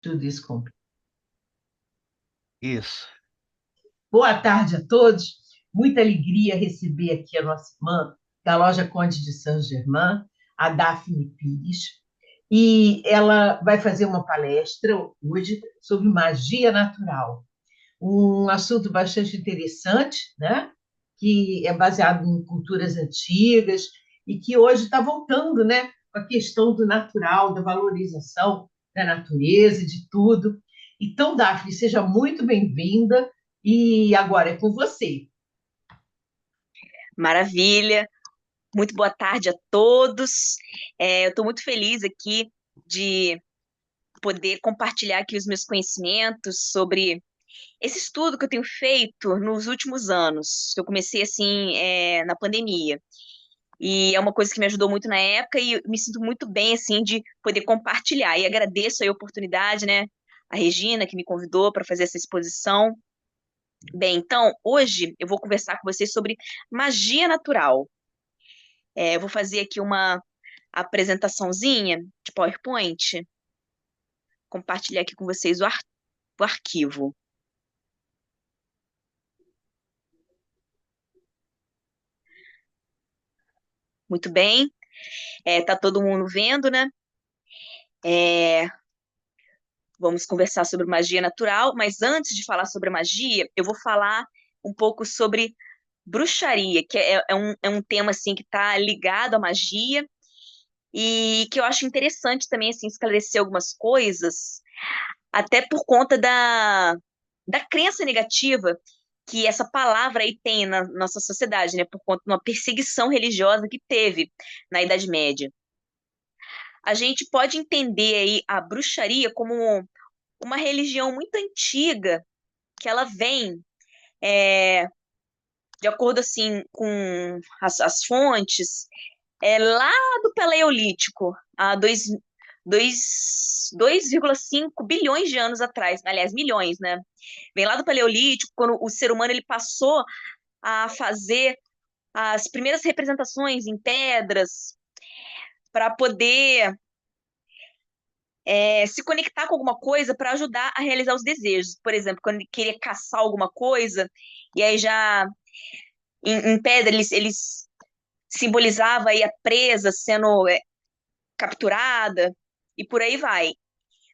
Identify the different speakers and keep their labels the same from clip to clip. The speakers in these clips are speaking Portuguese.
Speaker 1: Tudo isso completo.
Speaker 2: Isso.
Speaker 1: Boa tarde a todos. Muita alegria receber aqui a nossa irmã da loja Conde de Saint-Germain, a Daphne Pires. E ela vai fazer uma palestra hoje sobre magia natural, um assunto bastante interessante, né? Que é baseado em culturas antigas e que hoje está voltando, né? Com a questão do natural, da valorização da natureza, de tudo. Então, Daphne, seja muito bem-vinda e agora é com você.
Speaker 3: Maravilha, muito boa tarde a todos. Eu estou muito feliz aqui de poder compartilhar aqui os meus conhecimentos sobre esse estudo que eu tenho feito nos últimos anos. Eu comecei assim, na pandemia, e é uma coisa que me ajudou muito na época e eu me sinto muito bem assim de poder compartilhar. E agradeço a oportunidade, né? A Regina que me convidou para fazer essa exposição. Bem, então hoje eu vou conversar com vocês sobre magia natural. Eu vou fazer aqui uma apresentaçãozinha de PowerPoint, compartilhar aqui com vocês o arquivo. Muito bem, tá todo mundo vendo, né? É, vamos conversar sobre magia natural, mas antes de falar sobre magia, eu vou falar um pouco sobre bruxaria, que é um tema assim que está ligado à magia e que eu acho interessante também assim esclarecer algumas coisas, até por conta da crença negativa que essa palavra aí tem na nossa sociedade, né, por conta de uma perseguição religiosa que teve na Idade Média. A gente pode entender aí a bruxaria como uma religião muito antiga, que ela vem, é, de acordo assim com as fontes, lá do Paleolítico, há 2,5 bilhões de anos atrás, aliás, milhões, né? Vem lá do Paleolítico, quando o ser humano ele passou a fazer as primeiras representações em pedras para poder se conectar com alguma coisa para ajudar a realizar os desejos. Por exemplo, quando ele queria caçar alguma coisa, e aí já em pedra eles simbolizava aí a presa sendo capturada, e por aí vai.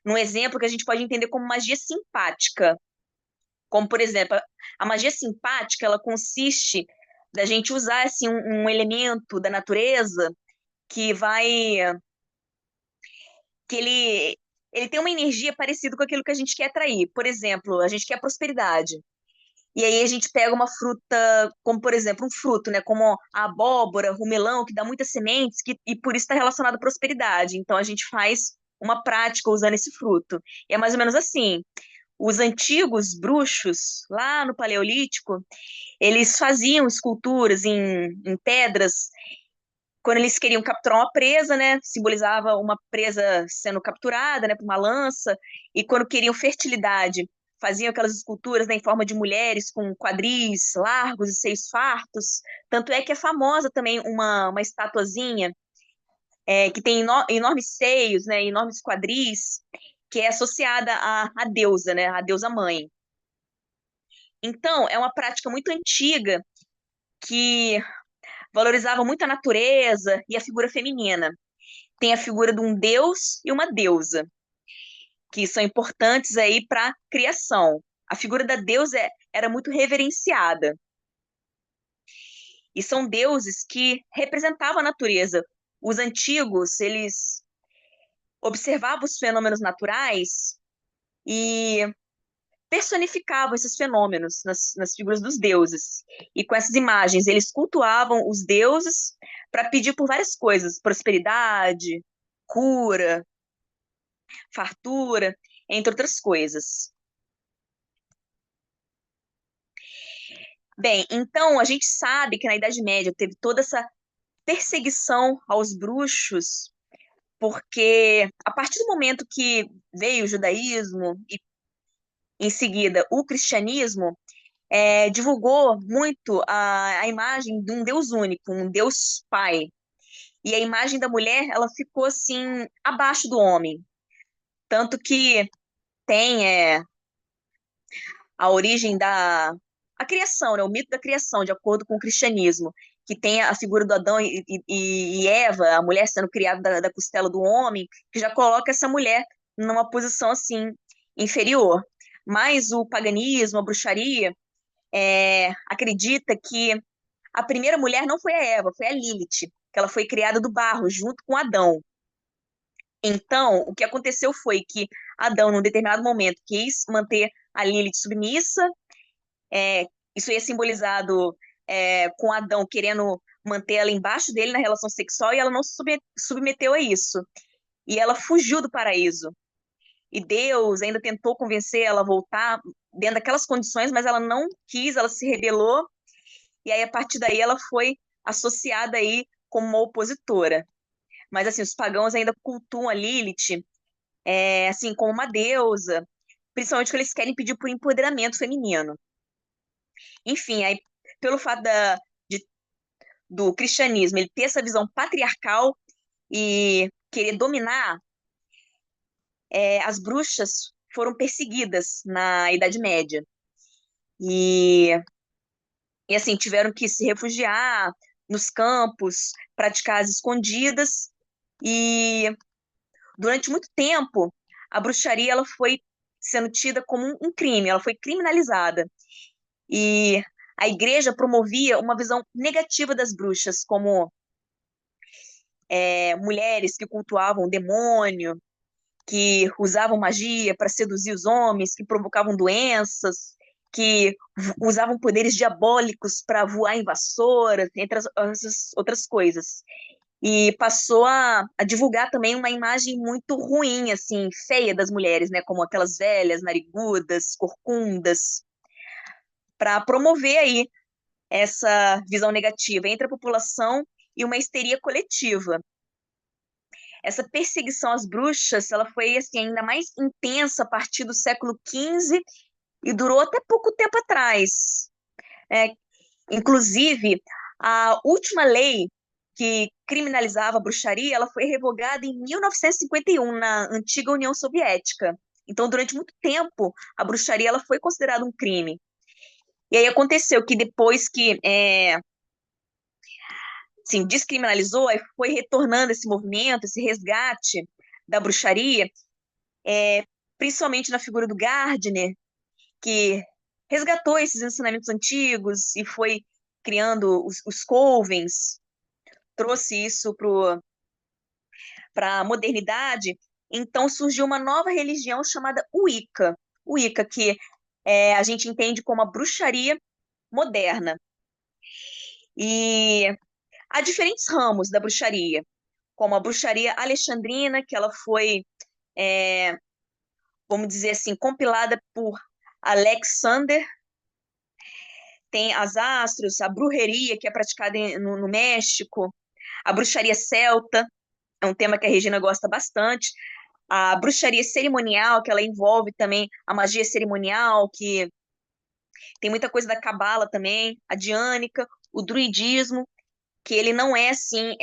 Speaker 3: Um exemplo que a gente pode entender como magia simpática. Como, por exemplo, a magia simpática, ela consiste da gente usar assim, um elemento da natureza que vai que ele tem uma energia parecida com aquilo que a gente quer atrair. Por exemplo, a gente quer prosperidade. E aí a gente pega uma fruta, como por exemplo, um fruto, né? Como a abóbora, o melão, que dá muitas sementes, e por isso está relacionado à prosperidade. Então a gente faz uma prática usando esse fruto. E é mais ou menos assim. Os antigos bruxos, lá no Paleolítico, eles faziam esculturas em pedras quando eles queriam capturar uma presa, né, simbolizava uma presa sendo capturada, né, por uma lança, e quando queriam fertilidade, faziam aquelas esculturas, né, em forma de mulheres com quadris largos e seios fartos. Tanto é que é famosa também uma estatuazinha que tem enormes seios, né, enormes quadris, que é associada à deusa, né, à deusa mãe. Então, é uma prática muito antiga que valorizava muito a natureza e a figura feminina. Tem a figura de um deus e uma deusa, que são importantes aí para a criação. A figura da deusa era muito reverenciada. E são deuses que representavam a natureza. Os antigos, eles observavam os fenômenos naturais e personificavam esses fenômenos nas figuras dos deuses. E com essas imagens, eles cultuavam os deuses para pedir por várias coisas: prosperidade, cura, fartura, entre outras coisas. Bem, então a gente sabe que na Idade Média teve toda essa perseguição aos bruxos, porque a partir do momento que veio o judaísmo e em seguida o cristianismo, divulgou muito a imagem de um Deus único, um Deus Pai. E a imagem da mulher, ela ficou assim abaixo do homem, tanto que tem a origem a criação, né, o mito da criação, de acordo com o cristianismo, que tem a figura do Adão e Eva, a mulher sendo criada da costela do homem, que já coloca essa mulher numa posição assim inferior. Mas o paganismo, a bruxaria, acredita que a primeira mulher não foi a Eva, foi a Lilith, que ela foi criada do barro junto com Adão. Então, o que aconteceu foi que Adão, num determinado momento, quis manter a Lilith submissa. Isso é simbolizado com Adão querendo manter ela embaixo dele na relação sexual e ela não se submeteu a isso. E ela fugiu do paraíso. E Deus ainda tentou convencer ela a voltar dentro daquelas condições, mas ela não quis, ela se rebelou. E aí, a partir daí, ela foi associada aí como uma opositora. Mas, assim, os pagãos ainda cultuam a Lilith, assim, como uma deusa, principalmente quando eles querem pedir por empoderamento feminino. Enfim, aí, pelo fato de, do cristianismo ele ter essa visão patriarcal e querer dominar, as bruxas foram perseguidas na Idade Média. E, assim, tiveram que se refugiar nos campos, praticar as escondidas. E durante muito tempo, a bruxaria ela foi sendo tida como um crime, ela foi criminalizada. E a igreja promovia uma visão negativa das bruxas, como mulheres que cultuavam o demônio, que usavam magia para seduzir os homens, que provocavam doenças, que usavam poderes diabólicos para voar em vassouras, entre as outras coisas. E passou a divulgar também uma imagem muito ruim, assim, feia das mulheres, né? Como aquelas velhas, narigudas, corcundas, para promover aí essa visão negativa entre a população e uma histeria coletiva. Essa perseguição às bruxas, ela foi assim ainda mais intensa a partir do século XV e durou até pouco tempo atrás. É, inclusive, a última lei que criminalizava a bruxaria, ela foi revogada em 1951 na antiga União Soviética. Então, durante muito tempo, a bruxaria ela foi considerada um crime. E aí aconteceu que depois que assim, descriminalizou, aí foi retornando esse movimento, esse resgate da bruxaria, principalmente na figura do Gardner, que resgatou esses ensinamentos antigos e foi criando os covens, trouxe isso para a modernidade. Então surgiu uma nova religião chamada Wicca. Wicca, que a gente entende como a bruxaria moderna. E há diferentes ramos da bruxaria, como a bruxaria alexandrina, que ela foi, vamos dizer assim, compilada por Alexander. Tem as astros, a brujeria, que é praticada no México, a bruxaria celta, é um tema que a Regina gosta bastante, a bruxaria cerimonial, que ela envolve também a magia cerimonial, que tem muita coisa da cabala também, a diânica, o druidismo, que ele não é assim,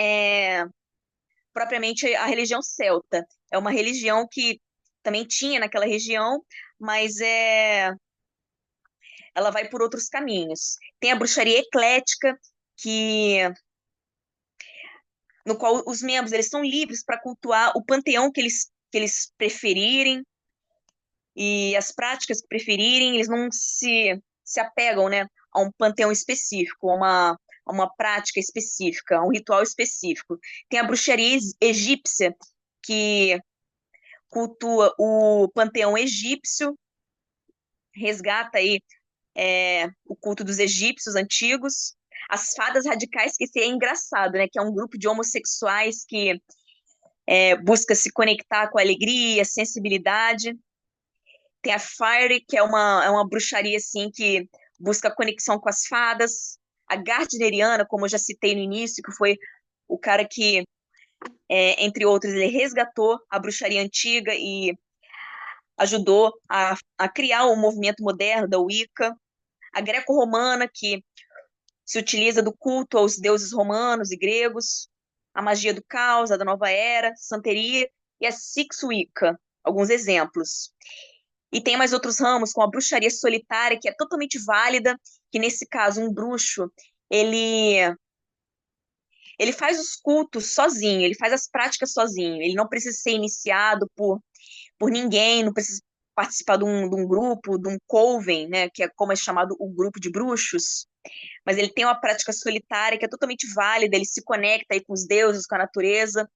Speaker 3: propriamente a religião celta. É uma religião que também tinha naquela região, mas ela vai por outros caminhos. Tem a bruxaria eclética, no qual os membros eles são livres para cultuar o panteão que eles preferirem e as práticas que preferirem, eles não se apegam, né, a um panteão específico, a uma prática específica, a um ritual específico. Tem a bruxaria egípcia, que cultua o panteão egípcio, resgata aí o culto dos egípcios antigos. As fadas radicais, que isso é engraçado, né? Que é um grupo de homossexuais que busca se conectar com a alegria, sensibilidade. Tem a Fire, que é uma bruxaria assim que busca conexão com as fadas. A Gardneriana, como eu já citei no início, que foi o cara que, entre outros, ele resgatou a bruxaria antiga e ajudou a criar o movimento moderno da Wicca. A greco-romana, que se utiliza do culto aos deuses romanos e gregos, a magia do caos, a da nova era, santeria, e a Six Wicca, alguns exemplos. E tem mais outros ramos, como a bruxaria solitária, que é totalmente válida, que nesse caso um bruxo, ele ele faz os cultos sozinho, ele faz as práticas sozinho, ele não precisa ser iniciado por ninguém, não precisa participar de um grupo, de um coven, né, que é como é chamado o grupo de bruxos, mas ele tem uma prática solitária que é totalmente válida, ele se conecta aí com os deuses, com a natureza,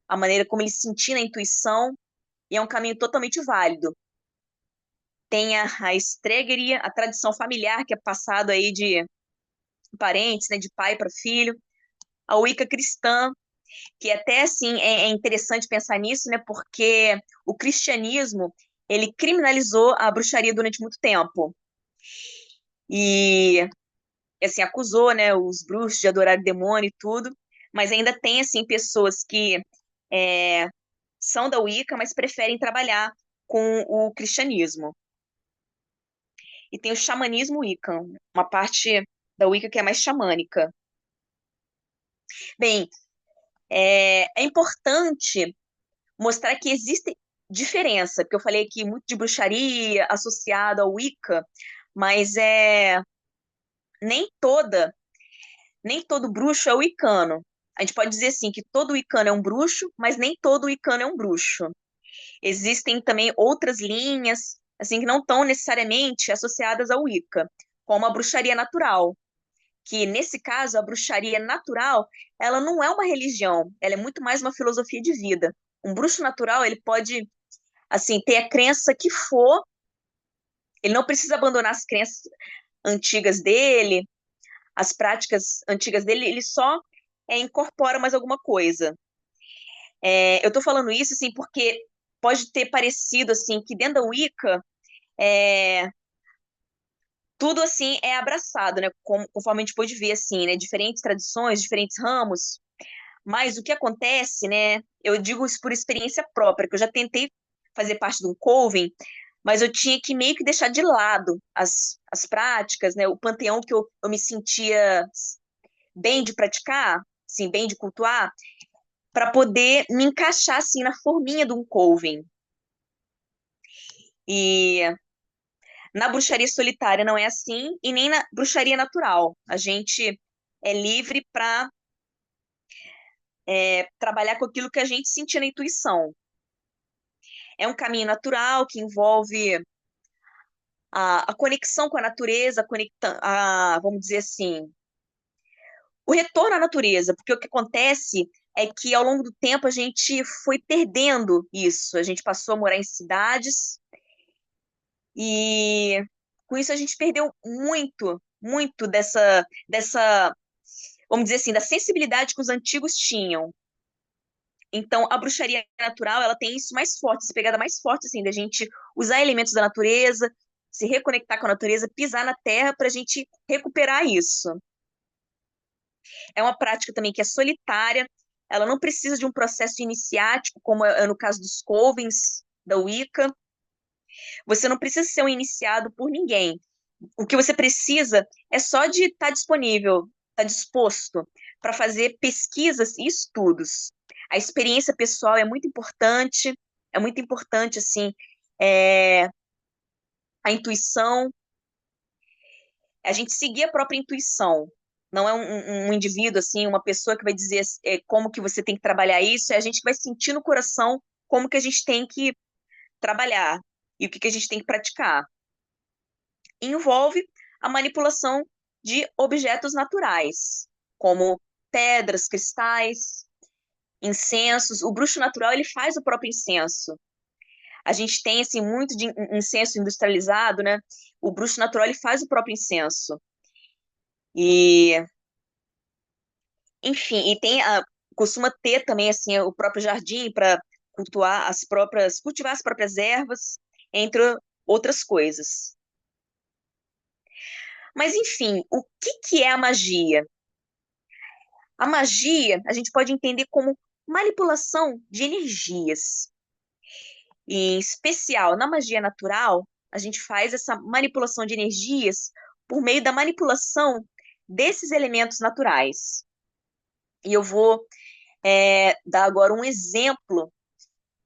Speaker 3: a maneira como ele sentir na intuição, e é um caminho totalmente válido. Tem a estregaria, a tradição familiar que é passado aí de parentes, né, de pai para filho, a Wicca cristã, que até assim é interessante pensar nisso, né, porque o cristianismo ele criminalizou a bruxaria durante muito tempo e assim acusou, né, os bruxos de adorar o demônio e tudo, mas ainda tem assim pessoas que é, são da Wicca, mas preferem trabalhar com o cristianismo. E tem o xamanismo Wiccan, uma parte da Wicca que é mais xamânica. Bem, é importante mostrar que existe diferença, porque eu falei aqui muito de bruxaria associada ao Wicca, mas nem toda, nem todo bruxo é wicano. A gente pode dizer assim que todo wicano é um bruxo, mas nem todo wicano é um bruxo. Existem também outras linhas, assim, que não estão necessariamente associadas ao Wicca, como a bruxaria natural, que nesse caso a bruxaria natural, ela não é uma religião, ela é muito mais uma filosofia de vida. Um bruxo natural, ele pode, assim, ter a crença que for, ele não precisa abandonar as crenças antigas dele, as práticas antigas dele, ele só incorpora mais alguma coisa. Eu tô falando isso, assim, porque pode ter parecido, assim, que dentro da Wicca, é, tudo, assim, é abraçado, né, conforme a gente pôde ver, assim, né, diferentes tradições, diferentes ramos, mas o que acontece, né, eu digo isso por experiência própria, que eu já tentei fazer parte de um coven, mas eu tinha que meio que deixar de lado as práticas, né, o panteão que eu me sentia bem de praticar, assim, bem de cultuar, para poder me encaixar, assim, na forminha de um coven. E na bruxaria solitária não é assim, e nem na bruxaria natural. A gente é livre para trabalhar com aquilo que a gente sentir na intuição. É um caminho natural que envolve a conexão com a natureza, vamos dizer assim, o retorno à natureza, porque o que acontece é que ao longo do tempo a gente foi perdendo isso. A gente passou a morar em cidades e com isso a gente perdeu muito, muito dessa, vamos dizer assim, da sensibilidade que os antigos tinham. Então, a bruxaria natural, ela tem isso mais forte, essa pegada mais forte, assim, da gente usar elementos da natureza, se reconectar com a natureza, pisar na terra para a gente recuperar isso. É uma prática também que é solitária, ela não precisa de um processo iniciático, como é no caso dos covens, da Wicca. Você não precisa ser um iniciado por ninguém. O que você precisa é só de estar disponível, estar disposto para fazer pesquisas e estudos. A experiência pessoal é muito importante, assim, é, a intuição, a gente seguir a própria intuição. Não é um indivíduo, assim, uma pessoa que vai dizer como que você tem que trabalhar isso, é a gente que vai sentir no coração como que a gente tem que trabalhar e o que que a gente tem que praticar. Envolve a manipulação de objetos naturais, como pedras, cristais, incensos. O bruxo natural ele faz o próprio incenso. A gente tem assim muito de incenso industrializado, né? O bruxo natural ele faz o próprio incenso. E, enfim, costuma ter também assim o próprio jardim para cultivar as próprias ervas, entre outras coisas. Mas enfim, o que que é a magia? A magia, a gente pode entender como manipulação de energias. E, em especial, na magia natural, a gente faz essa manipulação de energias por meio da manipulação desses elementos naturais. E eu vou dar agora um exemplo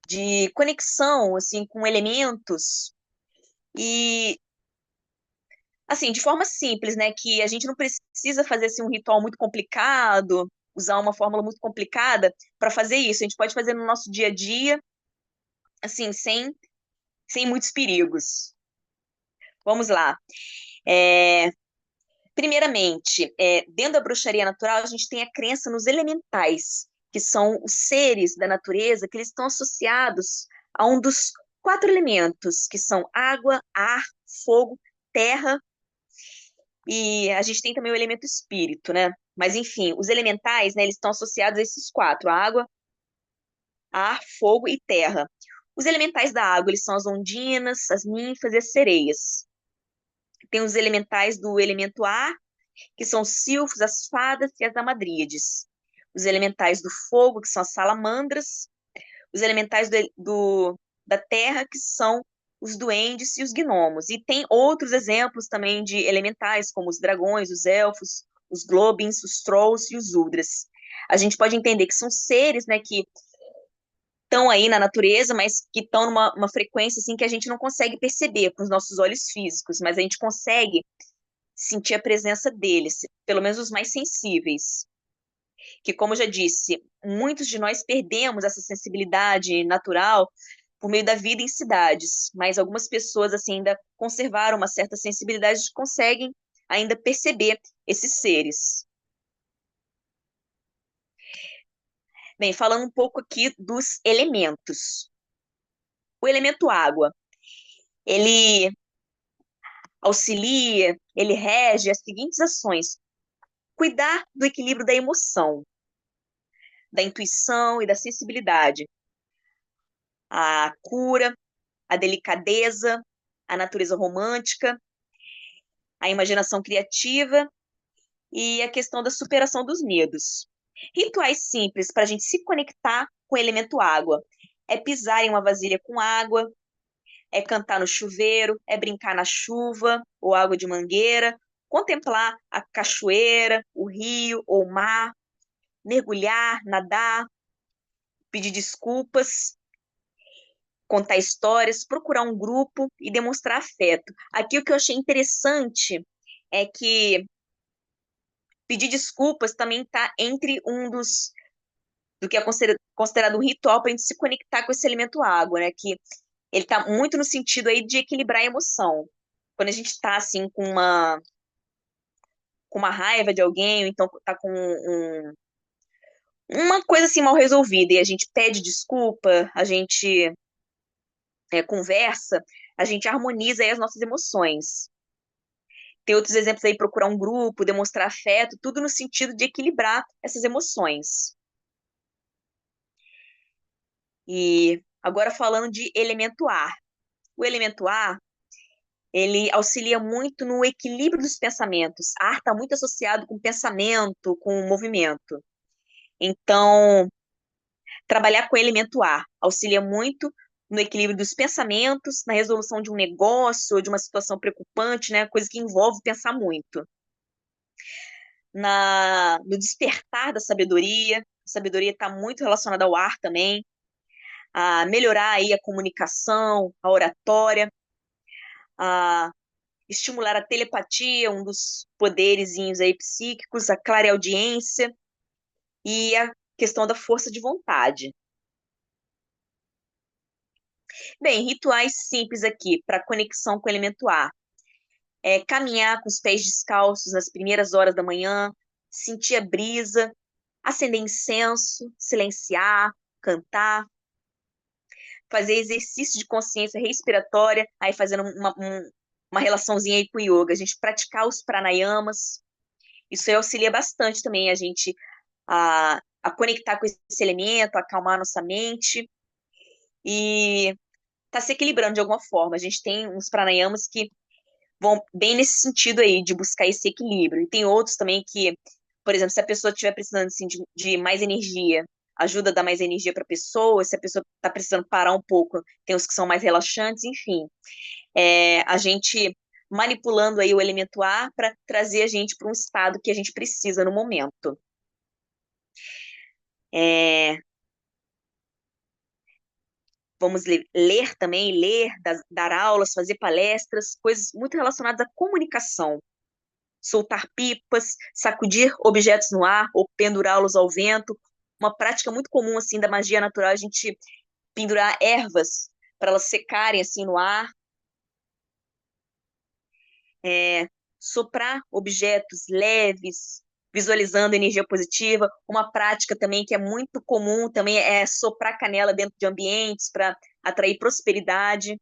Speaker 3: de conexão assim com elementos. E, assim, de forma simples, né? Que a gente não precisa fazer assim, um ritual muito complicado, usar uma fórmula muito complicada para fazer isso. A gente pode fazer no nosso dia a dia, assim, sem muitos perigos. Vamos lá. É, primeiramente, dentro da bruxaria natural, a gente tem a crença nos elementais, que são os seres da natureza, que eles estão associados a um dos quatro elementos, que são água, ar, fogo, terra, e a gente tem também o elemento espírito, né? Mas, enfim, os elementais, né, eles estão associados a esses quatro, água, ar, fogo e terra. Os elementais da água, eles são as ondinas, as ninfas e as sereias. Tem os elementais do elemento ar, que são os silfos, as fadas e as hamadríades. Os elementais do fogo, que são as salamandras. Os elementais da terra, que são os duendes e os gnomos. E tem outros exemplos também de elementais, como os dragões, os elfos, os globins, os trolls e os udras. A gente pode entender que são seres, né, que estão aí na natureza, mas que estão numa uma frequência assim que a gente não consegue perceber com os nossos olhos físicos, mas a gente consegue sentir a presença deles, pelo menos os mais sensíveis. Que, como eu já disse, muitos de nós perdemos essa sensibilidade natural por meio da vida em cidades, mas algumas pessoas assim ainda conservaram uma certa sensibilidade e conseguem ainda perceber esses seres. Bem, falando um pouco aqui dos elementos. O elemento água, ele auxilia, ele rege as seguintes ações: cuidar do equilíbrio da emoção, da intuição e da sensibilidade, a cura, a delicadeza, a natureza romântica, a imaginação criativa e a questão da superação dos medos. Rituais simples para a gente se conectar com o elemento água. É pisar em uma vasilha com água, é cantar no chuveiro, é brincar na chuva ou água de mangueira, contemplar a cachoeira, o rio ou o mar, mergulhar, nadar, pedir desculpas, contar histórias, procurar um grupo e demonstrar afeto. Aqui o que eu achei interessante é que pedir desculpas também está entre um dos do que é considerado um ritual para a gente se conectar com esse elemento água, né? Que ele está muito no sentido aí de equilibrar a emoção. Quando a gente está assim com uma raiva de alguém, ou então está com uma coisa assim mal resolvida e a gente pede desculpa, a gente conversa, a gente harmoniza aí as nossas emoções. Tem outros exemplos aí, procurar um grupo, demonstrar afeto, tudo no sentido de equilibrar essas emoções. E agora falando de elemento ar. O elemento ar, ele auxilia muito no equilíbrio dos pensamentos. Ar está muito associado com pensamento, com movimento. Então, trabalhar com o elemento ar auxilia muito no equilíbrio dos pensamentos, na resolução de um negócio ou de uma situação preocupante, né? Coisa que envolve pensar muito. No despertar da sabedoria. A sabedoria está muito relacionada ao ar também, a melhorar aí a comunicação, a oratória, a estimular a telepatia, um dos poderezinhos aí psíquicos, a clareaudiência e a questão da força de vontade. Bem, rituais simples aqui para conexão com o elemento ar. Caminhar com os pés descalços nas primeiras horas da manhã, sentir a brisa, acender incenso, silenciar, cantar, fazer exercício de consciência respiratória, aí fazendo uma relaçãozinha aí com o yoga, a gente praticar os pranayamas, isso aí auxilia bastante também a gente a conectar com esse elemento, a acalmar nossa mente e tá se equilibrando de alguma forma. A gente tem uns pranayamas que vão bem nesse sentido aí, de buscar esse equilíbrio. E tem outros também que, por exemplo, se a pessoa estiver precisando assim, de mais energia, ajuda a dar mais energia para a pessoa, se a pessoa está precisando parar um pouco, tem os que são mais relaxantes, enfim. A gente manipulando aí o elemento ar para trazer a gente para um estado que a gente precisa no momento. É, Vamos ler também, ler, dar aulas, fazer palestras, coisas muito relacionadas à comunicação. Soltar pipas, sacudir objetos no ar ou pendurá-los ao vento. Uma prática muito comum assim da magia natural, é a gente pendurar ervas para elas secarem assim no ar. Soprar objetos leves, visualizando energia positiva. Uma prática também que é muito comum também é soprar canela dentro de ambientes para atrair prosperidade.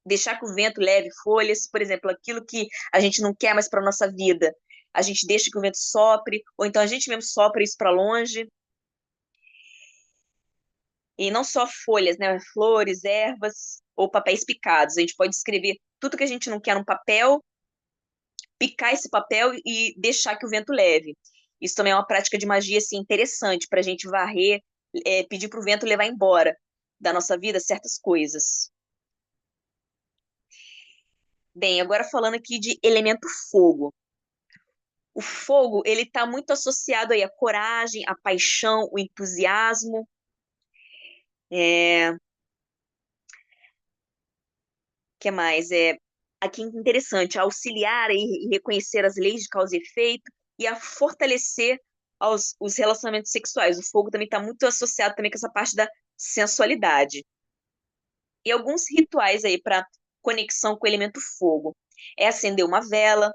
Speaker 3: Deixar que o vento leve folhas, por exemplo, aquilo que a gente não quer mais para a nossa vida. A gente deixa que o vento sopre, ou então a gente mesmo sopra isso para longe. E não só folhas, né? Flores, ervas ou papéis picados. A gente pode escrever tudo que a gente não quer num papel, picar esse papel e deixar que o vento leve. Isso também é uma prática de magia assim, interessante para a gente varrer, pedir para o vento levar embora da nossa vida certas coisas. Bem, agora falando aqui de elemento fogo. O fogo, ele está muito associado aí à coragem, à paixão, o entusiasmo. Que mais? Aqui é interessante, auxiliar e reconhecer as leis de causa e efeito e a fortalecer os relacionamentos sexuais. O fogo também está muito associado também com essa parte da sensualidade. E alguns rituais aí para conexão com o elemento fogo. É acender uma vela,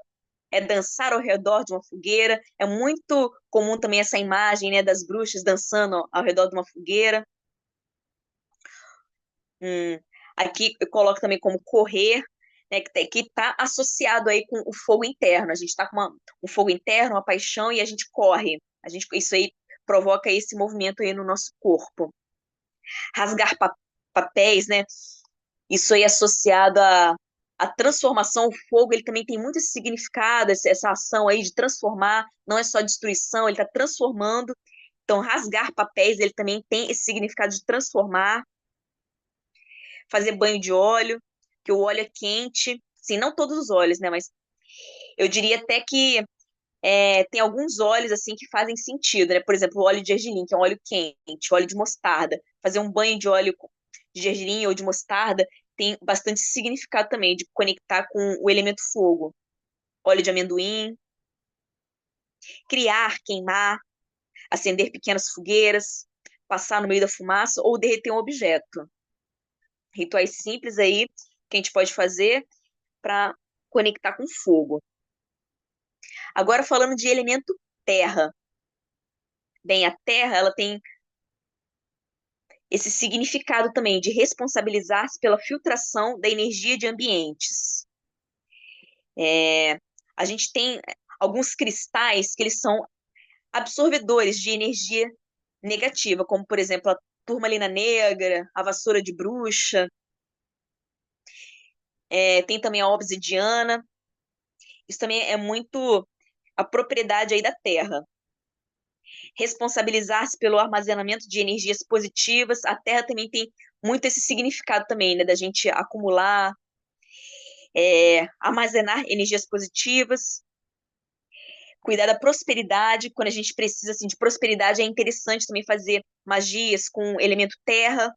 Speaker 3: é dançar ao redor de uma fogueira. É muito comum também essa imagem, né, das bruxas dançando ao redor de uma fogueira. Aqui eu coloco também como correr, né, que está associado aí com o fogo interno. A gente está com um fogo interno, uma paixão, e a gente corre. Isso aí provoca esse movimento aí no nosso corpo. Rasgar papéis, né? Isso aí é associado à transformação. O fogo, ele também tem muito esse significado, essa ação aí de transformar, não é só destruição, ele está transformando. Então, rasgar papéis, ele também tem esse significado de transformar. Fazer banho de óleo, que o óleo é quente. Sim, não todos os óleos, né? Mas eu diria até que tem alguns óleos assim que fazem sentido, né? Por exemplo, o óleo de gergelim, que é um óleo quente, o óleo de mostarda. Fazer um banho de óleo de gergelim ou de mostarda tem bastante significado também, de conectar com o elemento fogo. Óleo de amendoim, criar, queimar, acender pequenas fogueiras, passar no meio da fumaça ou derreter um objeto. Rituais simples aí que a gente pode fazer para conectar com fogo. Agora falando de elemento terra. Bem, a terra, ela tem esse significado também de responsabilizar-se pela filtração da energia de ambientes. A gente tem alguns cristais que eles são absorvedores de energia negativa, como, por exemplo, a turmalina negra, a vassoura de bruxa, tem também a obsidiana. Isso também é muito a propriedade aí da terra. Responsabilizar-se pelo armazenamento de energias positivas. A Terra também tem muito esse significado também, né, da gente acumular, armazenar energias positivas, cuidar da prosperidade. Quando a gente precisa assim, de prosperidade, é interessante também fazer magias com o elemento terra.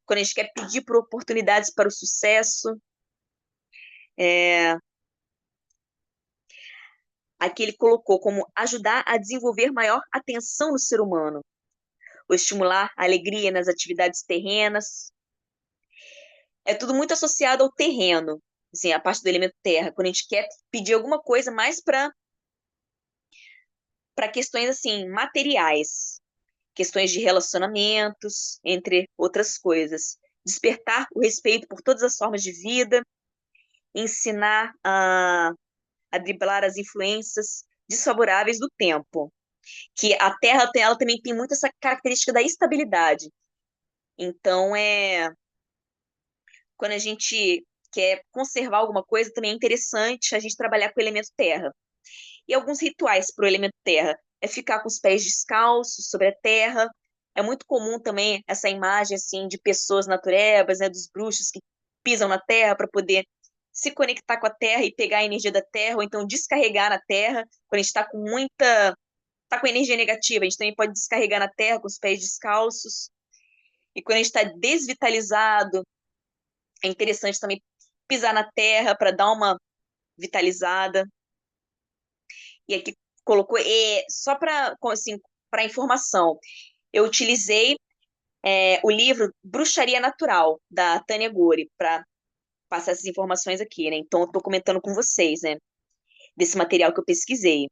Speaker 3: Quando a gente quer pedir por oportunidades para o sucesso. Aqui ele colocou como ajudar a desenvolver maior atenção no ser humano, ou estimular a alegria nas atividades terrenas. É tudo muito associado ao terreno, assim, a parte do elemento terra, quando a gente quer pedir alguma coisa mais para questões assim materiais, questões de relacionamentos, entre outras coisas. Despertar o respeito por todas as formas de vida, ensinar a driblar as influências desfavoráveis do tempo, que a Terra ela também tem muito essa característica da estabilidade. Então, quando a gente quer conservar alguma coisa, também é interessante a gente trabalhar com o elemento terra. E alguns rituais para o elemento terra é ficar com os pés descalços sobre a terra. É muito comum também essa imagem assim de pessoas naturebas, né, dos bruxos que pisam na terra para poder se conectar com a terra e pegar a energia da terra, ou então descarregar na terra. Quando a gente está com tá com energia negativa, a gente também pode descarregar na terra com os pés descalços. E quando a gente está desvitalizado, é interessante também pisar na terra para dar uma vitalizada. E aqui colocou, só para assim, para informação, eu utilizei o livro Bruxaria Natural, da Tânia Gori, para passar essas informações aqui, né? Então, eu estou comentando com vocês, né? Desse material que eu pesquisei.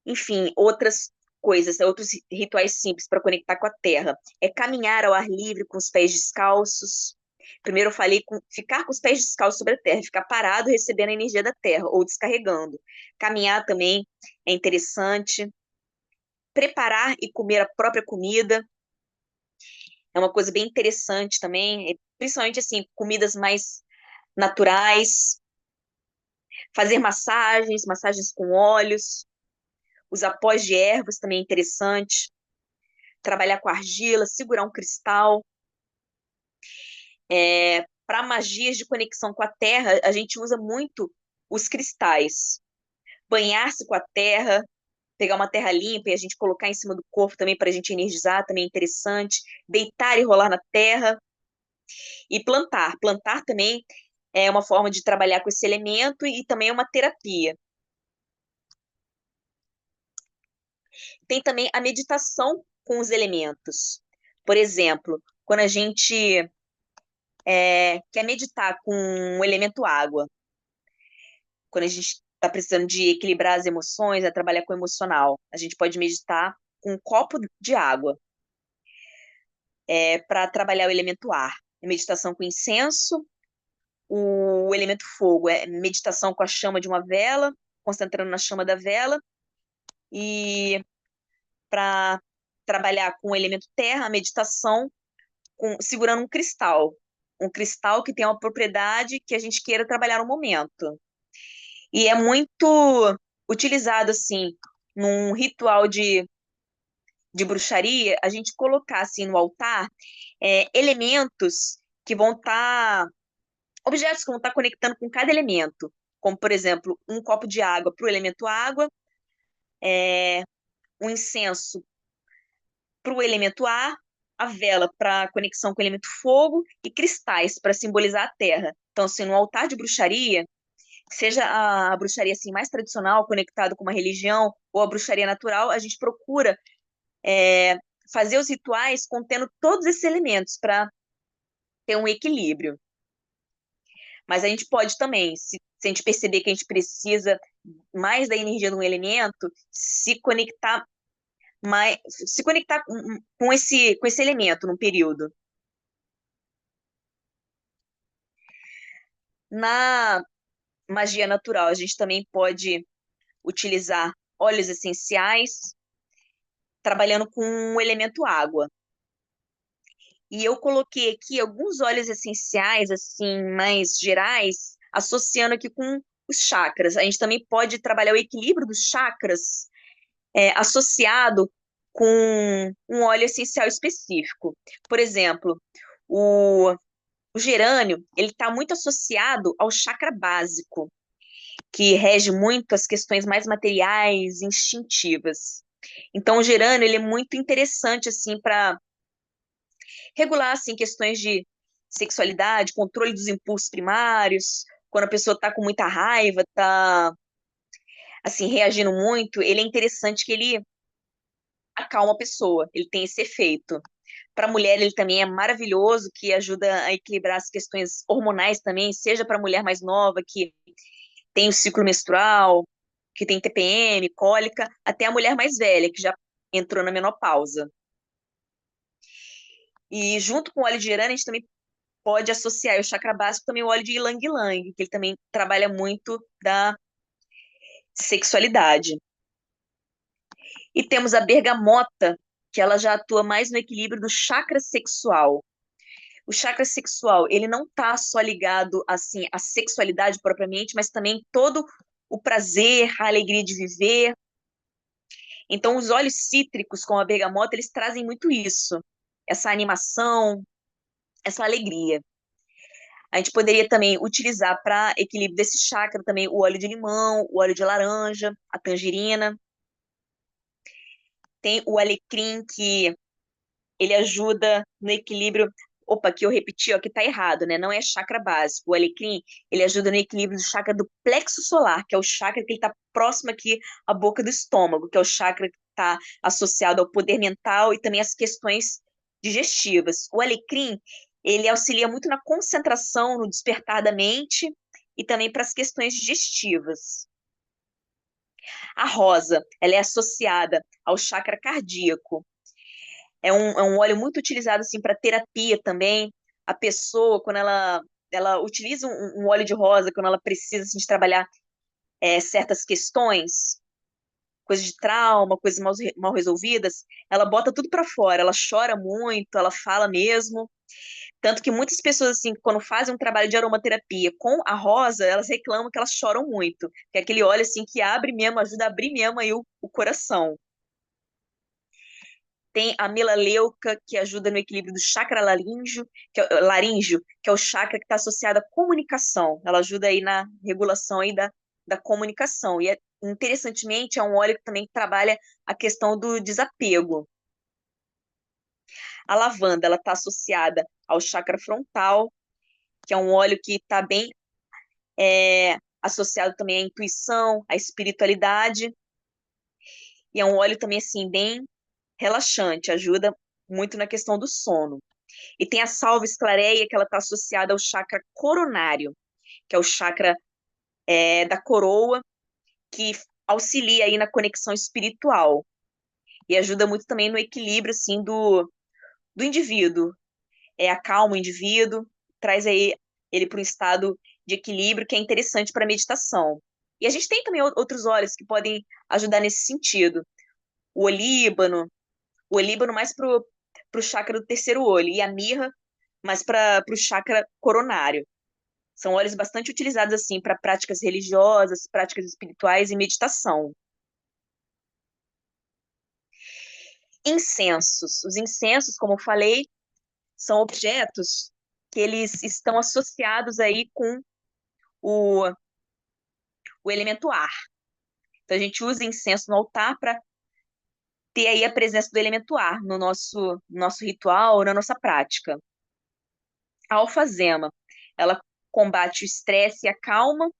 Speaker 3: Enfim, outras coisas, outros rituais simples para conectar com a terra. É caminhar ao ar livre com os pés descalços. Primeiro eu falei ficar com os pés descalços sobre a terra, ficar parado recebendo a energia da terra ou descarregando. Caminhar também é interessante. Preparar e comer a própria comida é uma coisa bem interessante também, principalmente assim, comidas mais naturais. Fazer massagens com óleos, usar pós de ervas também é interessante. Trabalhar com argila, segurar um cristal. Para magias de conexão com a terra, a gente usa muito os cristais. Banhar-se com a terra, pegar uma terra limpa e a gente colocar em cima do corpo também para a gente energizar, também é interessante. Deitar e rolar na terra. E plantar. Plantar também é uma forma de trabalhar com esse elemento e também é uma terapia. Tem também a meditação com os elementos. Por exemplo, quando a gente quer meditar com o elemento água, quando a gente está precisando de equilibrar as emoções, trabalhar com o emocional, a gente pode meditar com um copo de água para trabalhar o elemento ar. Meditação com incenso, o elemento fogo é meditação com a chama de uma vela, concentrando na chama da vela, e para trabalhar com o elemento terra, a meditação segurando um cristal que tem uma propriedade que a gente queira trabalhar no momento. E é muito utilizado, assim, num ritual de bruxaria, a gente colocar, assim, no altar, elementos que vão estar, objetos que vão estar conectando com cada elemento, como, por exemplo, um copo de água para o elemento água, um incenso para o elemento ar, a vela para conexão com o elemento fogo e cristais para simbolizar a terra. Então, assim, no altar de bruxaria, seja a bruxaria assim mais tradicional, conectado com uma religião, ou a bruxaria natural, a gente procura fazer os rituais contendo todos esses elementos para ter um equilíbrio. Mas a gente pode também, se a gente perceber que a gente precisa mais da energia de um elemento, se conectar com esse elemento num período. Na magia natural, a gente também pode utilizar óleos essenciais, trabalhando com o elemento água. E eu coloquei aqui alguns óleos essenciais, assim, mais gerais, associando aqui com os chakras. A gente também pode trabalhar o equilíbrio dos chakras associado com um óleo essencial específico. Por exemplo, o gerânio, ele está muito associado ao chakra básico, que rege muito as questões mais materiais, instintivas. Então, o gerânio, ele é muito interessante, assim, para regular, assim, questões de sexualidade, controle dos impulsos primários, quando a pessoa está com muita raiva, está, assim, reagindo muito, ele é interessante que ele acalma a pessoa, ele tem esse efeito. Para a mulher, ele também é maravilhoso, que ajuda a equilibrar as questões hormonais também, seja para a mulher mais nova, que tem o ciclo menstrual, que tem TPM, cólica, até a mulher mais velha, que já entrou na menopausa. E junto com o óleo de gerânio, a gente também pode associar o chakra básico também o óleo de ylang-ylang, que ele também trabalha muito da sexualidade. E temos a bergamota, que ela já atua mais no equilíbrio do chakra sexual. O chakra sexual, ele não está só ligado assim à sexualidade propriamente, mas também todo o prazer, a alegria de viver. Então, os óleos cítricos com a bergamota, eles trazem muito isso, essa animação, essa alegria. A gente poderia também utilizar para equilíbrio desse chakra também o óleo de limão, o óleo de laranja, a tangerina. Tem o alecrim, que ele ajuda no equilíbrio. Opa, aqui eu repeti, ó, que tá errado, né? Não é chakra básico. O alecrim, ele ajuda no equilíbrio do chakra do plexo solar, que é o chakra que ele tá próximo aqui à boca do estômago, que é o chakra que está associado ao poder mental e também às questões digestivas. O alecrim, ele auxilia muito na concentração, no despertar da mente e também para as questões digestivas. A rosa, ela é associada ao chakra cardíaco. É um óleo muito utilizado assim para terapia também. A pessoa, quando ela utiliza um óleo de rosa, quando ela precisa assim, de trabalhar certas questões, coisas de trauma, coisas mal resolvidas, ela bota tudo para fora, ela chora muito, ela fala mesmo. Tanto que muitas pessoas, assim, quando fazem um trabalho de aromaterapia com a rosa, elas reclamam que elas choram muito. Que é aquele óleo, assim, que abre mesmo, ajuda a abrir mesmo aí o coração. Tem a melaleuca, que ajuda no equilíbrio do chakra laríngeo, que é o chakra que está associado à comunicação. Ela ajuda aí na regulação aí da comunicação. E, interessantemente, é um óleo que também trabalha a questão do desapego. A lavanda, ela está associada ao chakra frontal, que é um óleo que está bem associado também à intuição, à espiritualidade. E é um óleo também, assim, bem relaxante, ajuda muito na questão do sono. E tem a salva esclareia, que ela está associada ao chakra coronário, que é o chakra da coroa, que auxilia aí na conexão espiritual. E ajuda muito também no equilíbrio, assim, do indivíduo. Acalma o indivíduo, traz aí ele para um estado de equilíbrio que é interessante para a meditação. E a gente tem também outros óleos que podem ajudar nesse sentido. O olíbano, o olíbano mais para o chakra do terceiro olho, e a mirra mais para o chakra coronário. São óleos bastante utilizados assim para práticas religiosas, práticas espirituais e meditação. Incensos. Os incensos, como eu falei, são objetos que eles estão associados aí com o, o elemento ar. Então a gente usa incenso no altar para ter aí a presença do elemento ar no nosso ritual, na nossa prática. A alfazema, ela combate o estresse e a calma.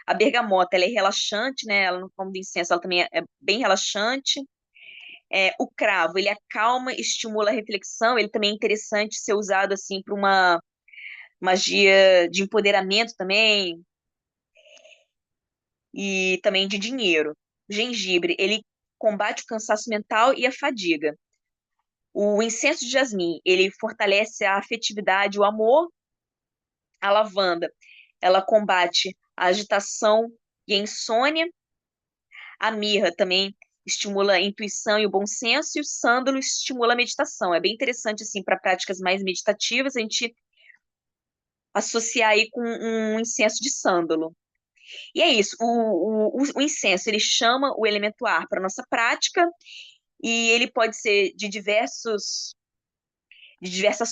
Speaker 3: A bergamota, ela é relaxante, né? Ela, no forma do incenso, ela também é bem relaxante. O cravo, ele acalma, estimula a reflexão. Ele também é interessante ser usado assim para uma magia de empoderamento também e também de dinheiro. O gengibre, ele combate o cansaço mental e a fadiga. O incenso de jasmim, ele fortalece a afetividade, o amor. A lavanda, ela combate a agitação e a insônia. A mirra também estimula a intuição e o bom senso, e o sândalo estimula a meditação. É bem interessante, assim, para práticas mais meditativas, a gente associar aí com um incenso de sândalo. E é isso, o incenso, ele chama o elemento ar para nossa prática, e ele pode ser de diversas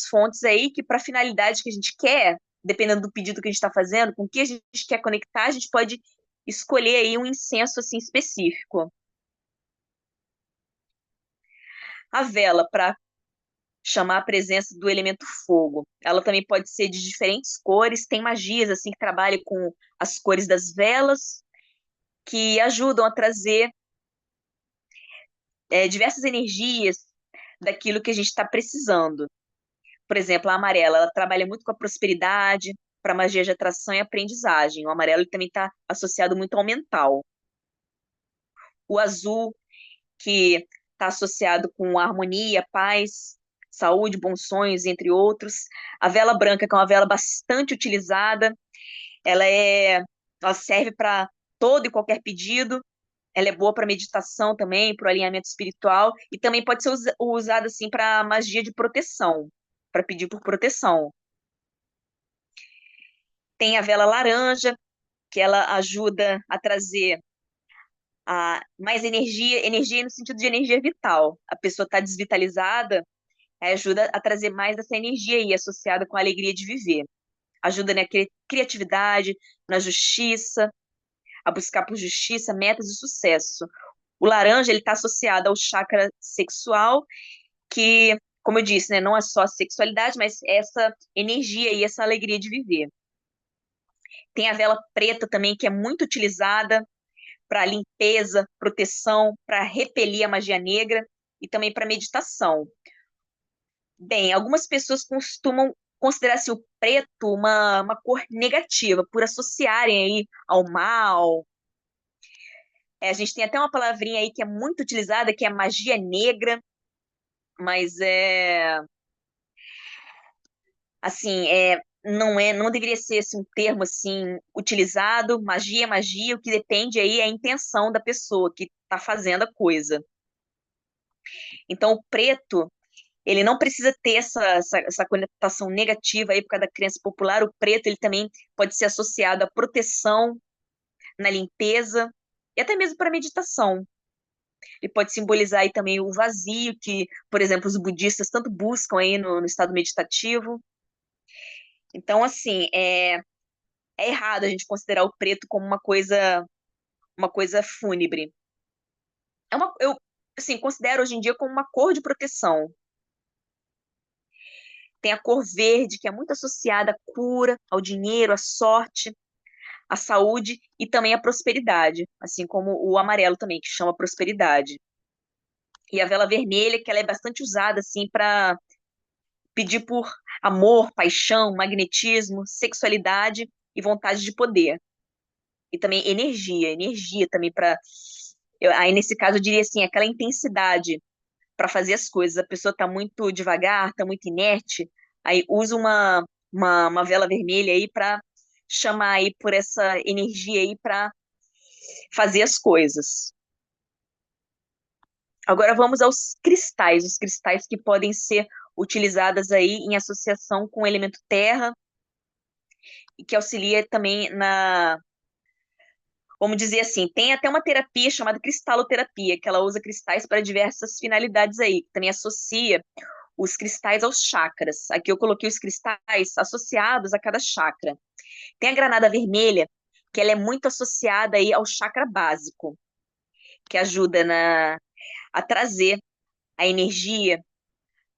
Speaker 3: fontes aí, que para a finalidade que a gente quer, dependendo do pedido que a gente está fazendo, com o que a gente quer conectar, a gente pode escolher aí um incenso assim específico. A vela, para chamar a presença do elemento fogo. Ela também pode ser de diferentes cores, tem magias assim que trabalham com as cores das velas, que ajudam a trazer diversas energias daquilo que a gente está precisando. Por exemplo, a amarela, ela trabalha muito com a prosperidade, para magia de atração e aprendizagem. O amarelo ele também está associado muito ao mental. O azul, que está associado com a harmonia, paz, saúde, bons sonhos, entre outros. A vela branca, que é uma vela bastante utilizada, ela serve para todo e qualquer pedido. Ela é boa para meditação também, para o alinhamento espiritual, e também pode ser usada assim para magia de proteção, para pedir por proteção. Tem a vela laranja, que ela ajuda a trazer mais energia, energia no sentido de energia vital. A pessoa está desvitalizada, ajuda a trazer mais essa energia aí, associada com a alegria de viver. Ajuda na criatividade, na justiça, a buscar por justiça, metas e sucesso. O laranja ele está associado ao chakra sexual, que como eu disse, né, não é só a sexualidade, mas essa energia e essa alegria de viver. Tem a vela preta também, que é muito utilizada para limpeza, proteção, para repelir a magia negra e também para meditação. Bem, algumas pessoas costumam considerar-se o preto uma cor negativa, por associarem aí ao mal. A gente tem até uma palavrinha aí que é muito utilizada, que é magia negra, mas assim, não deveria ser assim, um termo assim utilizado. Magia é magia, o que depende aí é a intenção da pessoa que está fazendo a coisa. Então, o preto, ele não precisa ter essa conotação negativa aí por causa da crença popular. O preto, ele também pode ser associado à proteção, na limpeza e até mesmo para meditação. Ele pode simbolizar aí também o vazio que, por exemplo, os budistas tanto buscam aí no estado meditativo. Então, assim, é errado a gente considerar o preto como uma coisa fúnebre. Eu, assim, considero hoje em dia como uma cor de proteção. Tem a cor verde, que é muito associada à cura, ao dinheiro, à sorte, à saúde e também à prosperidade, assim como o amarelo também, que chama prosperidade. E a vela vermelha, que ela é bastante usada assim para pedir por amor, paixão, magnetismo, sexualidade e vontade de poder. E também energia também para aí nesse caso eu diria assim, aquela intensidade para fazer as coisas. A pessoa está muito devagar, está muito inerte, aí usa uma vela vermelha aí para chamar aí por essa energia aí para fazer as coisas. Agora vamos aos cristais, os cristais que podem ser utilizados aí em associação com o elemento terra e que auxilia também vamos dizer assim, tem até uma terapia chamada cristaloterapia, que ela usa cristais para diversas finalidades aí, que também associa os cristais aos chakras. Aqui eu coloquei os cristais associados a cada chakra. Tem a granada vermelha, que ela é muito associada aí ao chakra básico, que ajuda a trazer a energia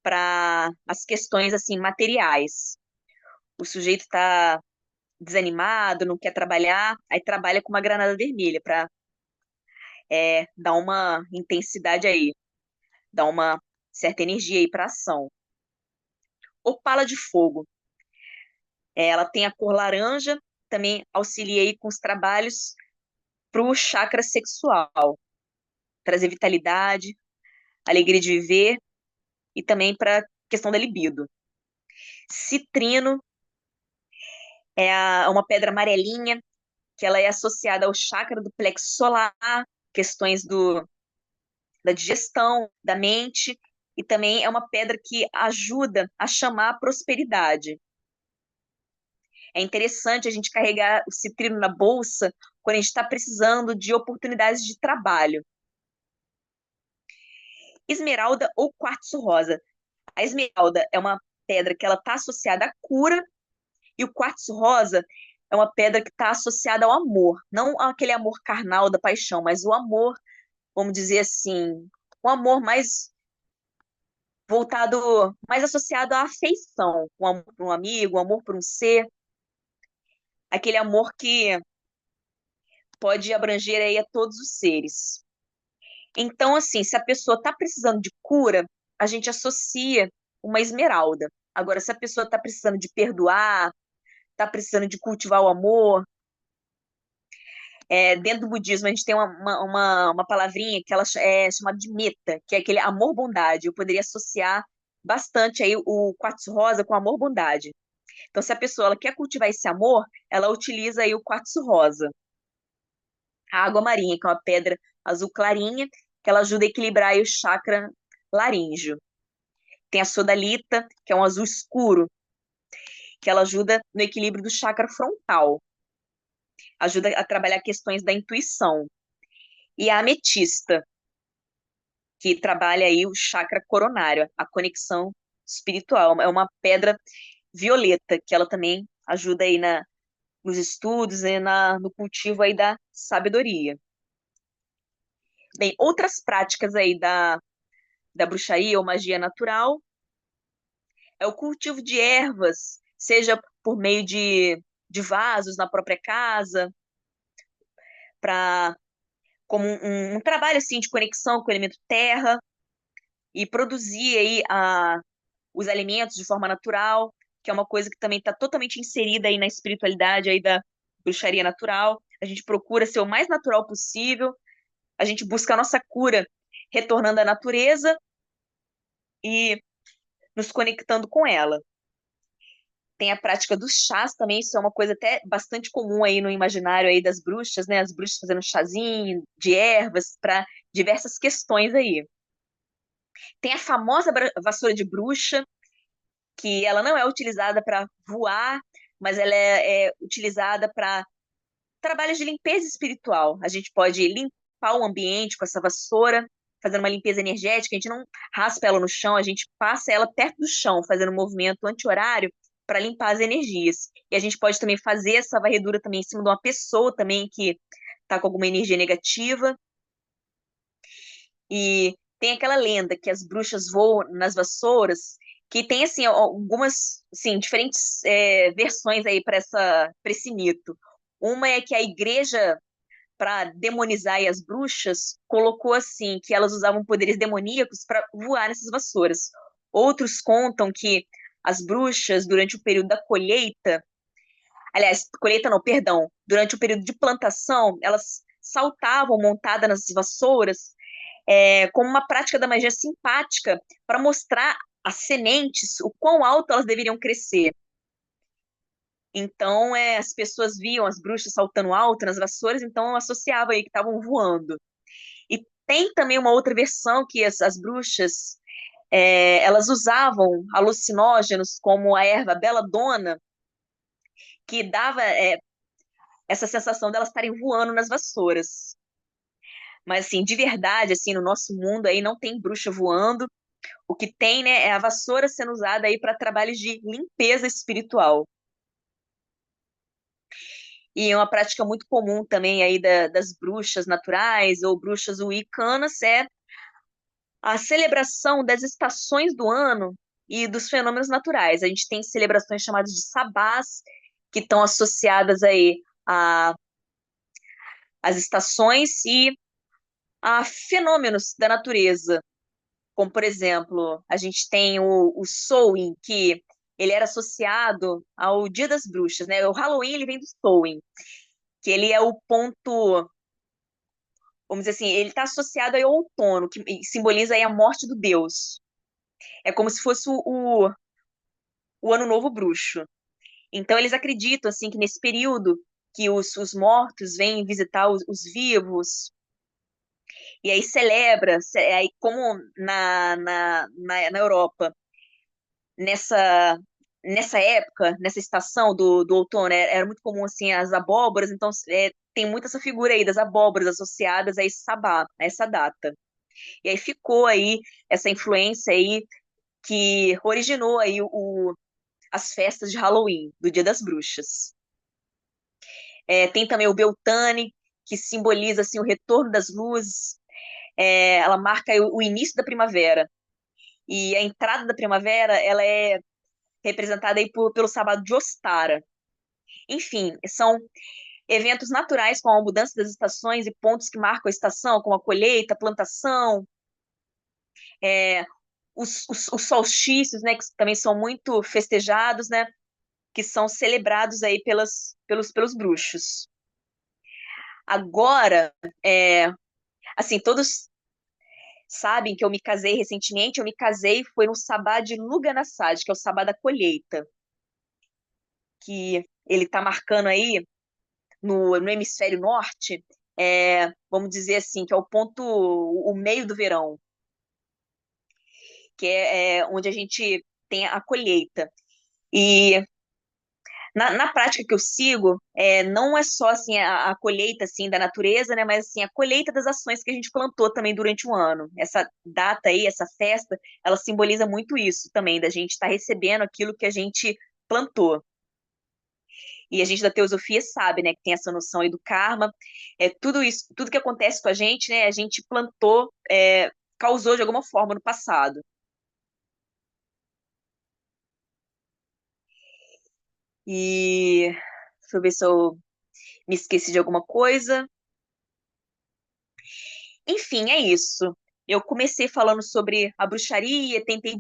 Speaker 3: para as questões assim materiais. O sujeito está desanimado, não quer trabalhar, aí trabalha com uma granada vermelha para dar uma intensidade aí, dar uma certa energia aí para ação. Opala de fogo. Ela tem a cor laranja, também auxilia aí com os trabalhos para o chakra sexual, trazer vitalidade, alegria de viver e também para a questão da libido. Citrino uma pedra amarelinha, que ela é associada ao chakra do plexo solar, questões da digestão, da mente, e também é uma pedra que ajuda a chamar a prosperidade. É interessante a gente carregar o citrino na bolsa quando a gente está precisando de oportunidades de trabalho. Esmeralda ou quartzo rosa. A esmeralda é uma pedra que ela está associada à cura e o quartzo rosa é uma pedra que está associada ao amor, não aquele amor carnal da paixão, mas o amor, vamos dizer assim, um amor mais voltado, mais associado à afeição, um amor por um amigo, um amor por um ser, aquele amor que pode abranger aí a todos os seres. Então, assim, se a pessoa está precisando de cura, a gente associa uma esmeralda. Agora, se a pessoa está precisando de perdoar, está precisando de cultivar o amor, dentro do budismo a gente tem uma palavrinha que ela é chamada de metta, que é aquele amor-bondade. Eu poderia associar bastante aí o quartzo rosa com amor-bondade. Então, se a pessoa ela quer cultivar esse amor, ela utiliza aí o quartzo rosa. A água marinha, que é uma pedra azul clarinha, que ela ajuda a equilibrar aí o chakra laríngeo. Tem a sodalita, que é um azul escuro, que ela ajuda no equilíbrio do chakra frontal. Ajuda a trabalhar questões da intuição. E a ametista, que trabalha aí o chakra coronário, a conexão espiritual. É uma pedra violeta, que ela também ajuda aí nos estudos e no cultivo aí da sabedoria. Bem, outras práticas aí da bruxaria ou magia natural é o cultivo de ervas, seja por meio de vasos na própria casa, para como um trabalho assim de conexão com o elemento terra e produzir aí os alimentos de forma natural, que é uma coisa que também está totalmente inserida aí na espiritualidade aí da bruxaria natural. A gente procura ser o mais natural possível, a gente busca a nossa cura retornando à natureza e nos conectando com ela. Tem a prática dos chás também, isso é uma coisa até bastante comum aí no imaginário aí das bruxas, né? As bruxas fazendo chazinho de ervas para diversas questões aí. Tem a famosa vassoura de bruxa, que ela não é utilizada para voar, mas ela é utilizada para trabalhos de limpeza espiritual. A gente pode limpar o ambiente com essa vassoura, fazendo uma limpeza energética. A gente não raspa ela no chão, a gente passa ela perto do chão, fazendo um movimento anti-horário para limpar as energias. E a gente pode também fazer essa varredura também em cima de uma pessoa também que está com alguma energia negativa. E tem aquela lenda que as bruxas voam nas vassouras, que tem assim algumas assim, diferentes versões aí para esse mito. Uma é que a igreja, para demonizar aí as bruxas, colocou assim que elas usavam poderes demoníacos para voar nessas vassouras. Outros contam que as bruxas, durante o período da colheita, aliás, colheita não, perdão, durante o período de plantação, elas saltavam montadas nas vassouras como uma prática da magia simpática para mostrar às sementes o quão alto elas deveriam crescer. Então, as pessoas viam as bruxas saltando alto nas vassouras, então associavam aí que estavam voando. E tem também uma outra versão que as bruxas elas usavam alucinógenos como a erva belladonna, que dava essa sensação delas estarem voando nas vassouras. Mas assim, de verdade, assim, no nosso mundo aí não tem bruxa voando. O que tem, né, é a vassoura sendo usada aí para trabalhos de limpeza espiritual. E uma prática muito comum também aí das bruxas naturais ou bruxas wiccanas é a celebração das estações do ano e dos fenômenos naturais. A gente tem celebrações chamadas de sabás, que estão associadas aí às estações e a fenômenos da natureza. Como, por exemplo, a gente tem o Samhain, que ele era associado ao Dia das Bruxas, né? O Halloween, ele vem do Samhain, que ele é o ponto, vamos dizer assim, ele está associado ao outono, que simboliza aí a morte do deus. É como se fosse o Ano Novo Bruxo. Então, eles acreditam, assim, que nesse período que os mortos vêm visitar os vivos, e aí celebra, aí como na Europa, nessa nessa época, nessa estação do outono, era muito comum assim as abóboras, então tem muito essa figura aí das abóboras associadas a esse sabá, a essa data. E aí ficou aí essa influência aí que originou aí as festas de Halloween, do Dia das Bruxas. Tem também o Beltane, que simboliza assim o retorno das luzes. Ela marca aí o início da primavera. E a entrada da primavera, ela é representada aí pelo sábado de Ostara. Enfim, são eventos naturais com a mudança das estações e pontos que marcam a estação, como a colheita, a plantação, é, os solstícios, né, que também são muito festejados, né, que são celebrados aí pelos bruxos. Agora, assim, todos sabem que eu me casei recentemente, eu me casei foi no Sabá de Luganaçade, que é o Sabá da colheita, que ele está marcando aí no hemisfério norte, vamos dizer assim, que é o ponto, o meio do verão, que é onde a gente tem a colheita. E na prática que eu sigo, não é só assim a colheita assim da natureza, né, mas assim a colheita das ações que a gente plantou também durante o ano. Essa data aí, essa festa, ela simboliza muito isso também, da gente estar recebendo aquilo que a gente plantou. E a gente da teosofia sabe, né, que tem essa noção aí do karma, tudo isso, tudo que acontece com a gente, né, a gente plantou, causou de alguma forma no passado. E deixa eu ver se eu me esqueci de alguma coisa. Enfim, é isso. Eu comecei falando sobre a bruxaria, tentei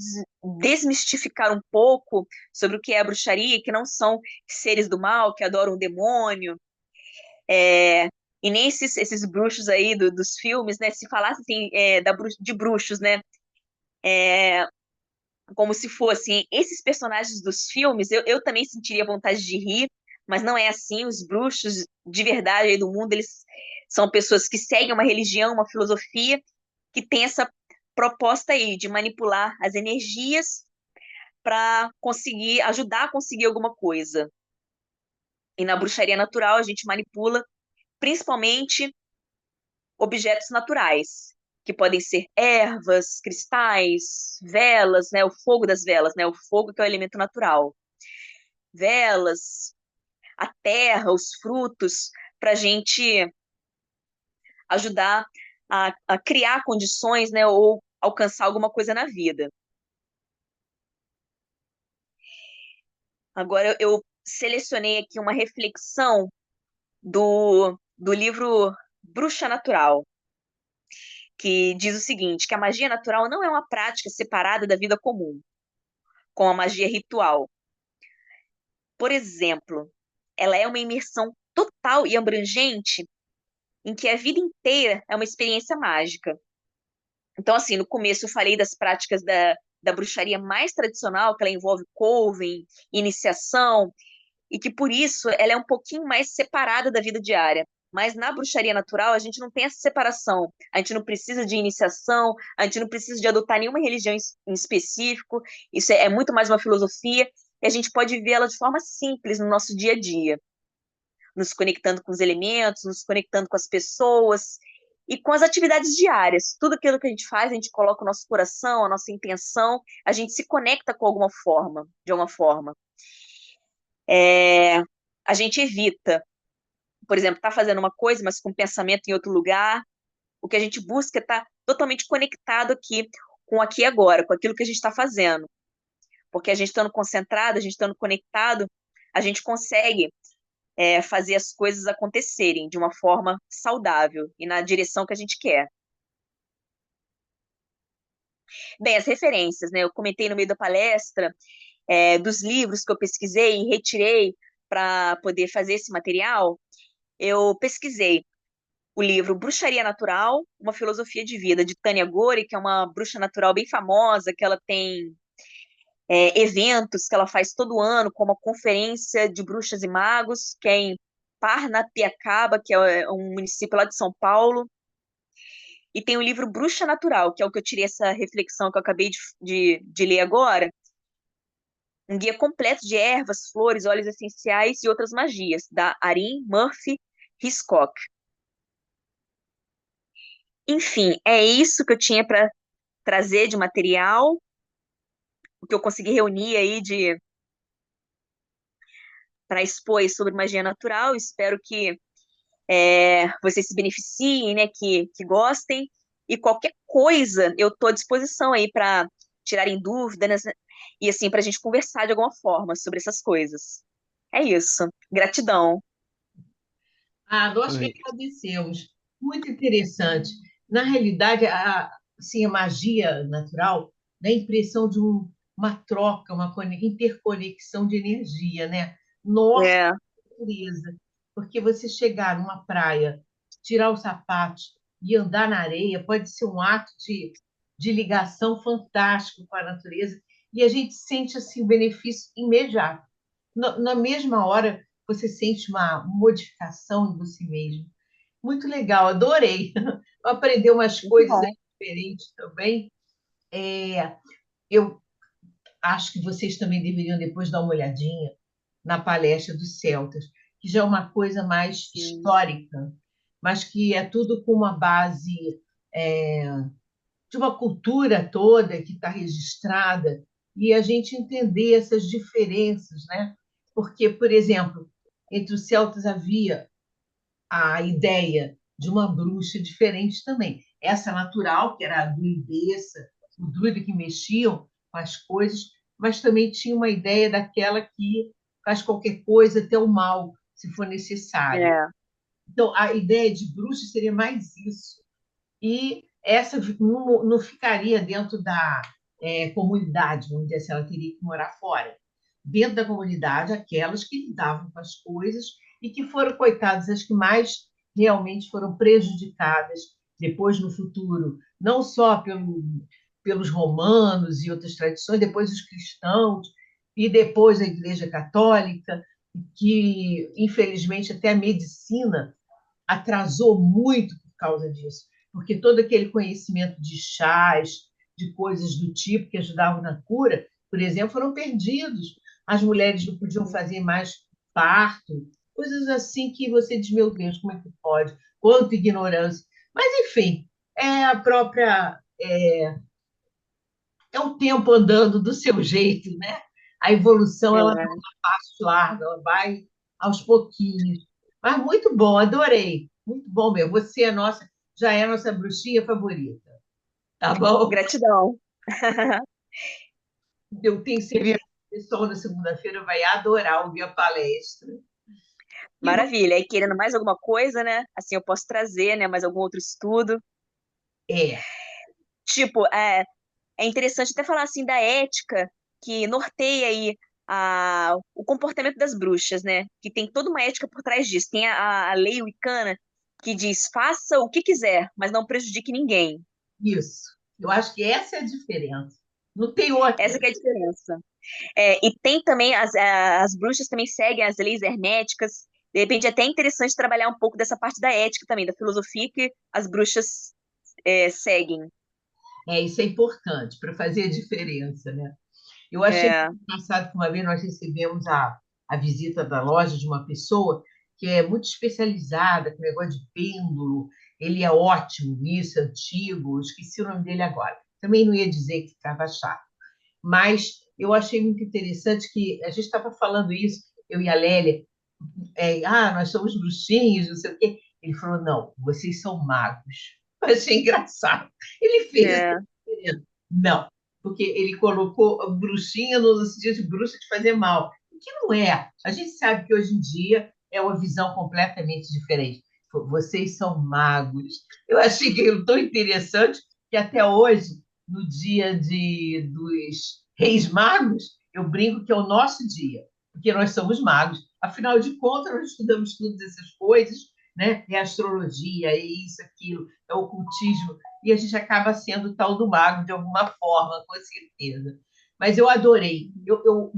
Speaker 3: desmistificar um pouco sobre o que é a bruxaria, que não são seres do mal que adoram o demônio, é, e nem esses bruxos aí dos filmes, né? Se falasse assim, de bruxos, né? Como se fossem esses personagens dos filmes, eu também sentiria vontade de rir, mas não é assim. Os bruxos de verdade aí do mundo, eles são pessoas que seguem uma religião, uma filosofia, que tem essa proposta aí de manipular as energias para conseguir ajudar a conseguir alguma coisa. E na bruxaria natural, a gente manipula principalmente objetos naturais, que podem ser ervas, cristais, velas, né? O fogo das velas, né? O fogo que é o elemento natural. Velas, a terra, os frutos, para a gente ajudar a criar condições, né? Ou alcançar alguma coisa na vida. Agora eu selecionei aqui uma reflexão do livro Bruxa Natural, que diz o seguinte, que a magia natural não é uma prática separada da vida comum, com a magia ritual. Por exemplo, ela é uma imersão total e abrangente em que a vida inteira é uma experiência mágica. Então, assim, no começo eu falei das práticas da bruxaria mais tradicional, que ela envolve coven, iniciação, e que por isso ela é um pouquinho mais separada da vida diária. Mas na bruxaria natural a gente não tem essa separação. A gente não precisa de iniciação, a gente não precisa de adotar nenhuma religião em específico. Isso é muito mais uma filosofia e a gente pode vê-la de forma simples no nosso dia a dia, nos conectando com os elementos, nos conectando com as pessoas e com as atividades diárias. Tudo aquilo que a gente faz, a gente coloca o nosso coração, a nossa intenção, a gente se conecta com alguma forma, de alguma forma. É, a gente evita, por exemplo, estar fazendo uma coisa, mas com pensamento em outro lugar. O que a gente busca é estar totalmente conectado aqui, com o aqui e agora, com aquilo que a gente está fazendo. Porque a gente estando concentrado, a gente estando conectado, a gente consegue fazer as coisas acontecerem de uma forma saudável e na direção que a gente quer. Bem, as referências, né? Eu comentei no meio da palestra dos livros que eu pesquisei e retirei para poder fazer esse material. Eu pesquisei o livro Bruxaria Natural, uma filosofia de vida, de Tânia Gori, que é uma bruxa natural bem famosa, que ela tem eventos que ela faz todo ano, como a Conferência de Bruxas e Magos, que é em Parnapiacaba, que é um município lá de São Paulo. E tem o livro Bruxa Natural, que é o que eu tirei essa reflexão que eu acabei de ler agora, um guia completo de ervas, flores, óleos essenciais e outras magias, da Arin Murphy Hiscock. Enfim, é isso que eu tinha para trazer de material, o que eu consegui reunir aí para expor aí sobre magia natural. Espero que vocês se beneficiem, né, que gostem. E qualquer coisa, eu estou à disposição aí para tirarem dúvidas, né, e assim, para a gente conversar de alguma forma sobre essas coisas. É isso. Gratidão.
Speaker 1: Ah, nós que agradecemos. Muito interessante. Na realidade, assim, a magia natural dá a impressão de uma troca, uma interconexão de energia, né? Nossa
Speaker 3: É,
Speaker 1: natureza. Porque você chegar numa praia, tirar os sapatos e andar na areia pode ser um ato de ligação fantástico com a natureza e a gente sente assim, o benefício imediato. Na mesma hora, você sente uma modificação em você mesmo. Muito legal, adorei. Aprender umas
Speaker 3: muito
Speaker 1: coisas aí
Speaker 3: bom.
Speaker 1: diferentes também. Eu acho que vocês também deveriam depois dar uma olhadinha na palestra dos celtas, que já é uma coisa mais
Speaker 3: Sim.
Speaker 1: histórica, mas que é tudo com uma base é, de uma cultura toda que está registrada e a gente entender essas diferenças, né? Porque, por exemplo, entre os celtas havia a ideia de uma bruxa diferente também. Essa natural, que era a druidessa, o druida que mexiam com as coisas, mas também tinha uma ideia daquela que faz qualquer coisa, até o mal, se for necessário.
Speaker 3: É,
Speaker 1: Então, a ideia de bruxa seria mais isso. E essa não ficaria dentro da comunidade, vamos dizer assim, ela teria que morar fora. Dentro da comunidade, aquelas que lidavam com as coisas e que foram, coitadas, as que mais realmente foram prejudicadas depois no futuro, não só pelos romanos e outras tradições, depois os cristãos e depois a Igreja Católica, que infelizmente até a medicina atrasou muito por causa disso, porque todo aquele conhecimento de chás, de coisas do tipo que ajudavam na cura, por exemplo, foram perdidos. As mulheres não podiam fazer mais parto, coisas assim que você diz, meu Deus, como é que pode? Quanta ignorância. Mas, enfim, é a própria. É o tempo andando do seu jeito, né? A evolução ela não
Speaker 3: é.
Speaker 1: é passo largo, ela vai aos pouquinhos. Mas muito bom, adorei. Muito bom mesmo. Você é nossa, já é a nossa bruxinha favorita. Tá bom?
Speaker 3: Gratidão.
Speaker 1: Eu tenho certeza que o pessoal na segunda-feira vai adorar ouvir a palestra. E
Speaker 3: Maravilha. E querendo mais alguma coisa, né? Assim eu posso trazer, né? Mais algum outro estudo.
Speaker 1: é,
Speaker 3: Tipo, é interessante até falar assim da ética que norteia aí o comportamento das bruxas, né? Que tem toda uma ética por trás disso. Tem a lei wicana que diz: faça o que quiser, mas não prejudique ninguém.
Speaker 1: isso. Eu acho que essa é a diferença. Não tem outra.
Speaker 3: Essa que é a diferença. E tem também as bruxas também seguem as leis herméticas. De repente, é até interessante trabalhar um pouco dessa parte da ética também, da filosofia que as bruxas seguem.
Speaker 1: Isso é importante para fazer a diferença, né? Eu achei
Speaker 3: É,
Speaker 1: engraçado que uma vez nós recebemos a visita da loja de uma pessoa que é muito especializada com negócio de pêndulo. Ele é ótimo nisso, antigo, eu esqueci o nome dele agora. Também não ia dizer que ficava chato, mas eu achei muito interessante que a gente estava falando isso, eu e a Lélia, nós somos bruxinhos, não sei o quê. Ele falou, não, vocês são magos. Eu achei engraçado. Ele fez essa
Speaker 3: é,
Speaker 1: diferença. Não, porque ele colocou bruxinha no sentido de bruxa de fazer mal. O que não é. A gente sabe que hoje em dia é uma visão completamente diferente. Vocês são magos. Eu achei aquilo tão interessante que até hoje, no dia dos Reis Magos, eu brinco que é o nosso dia, porque nós somos magos. Afinal de contas, nós estudamos todas essas coisas, né? É astrologia, é isso, aquilo, é ocultismo, e a gente acaba sendo tal do mago de alguma forma, com certeza. Mas eu adorei.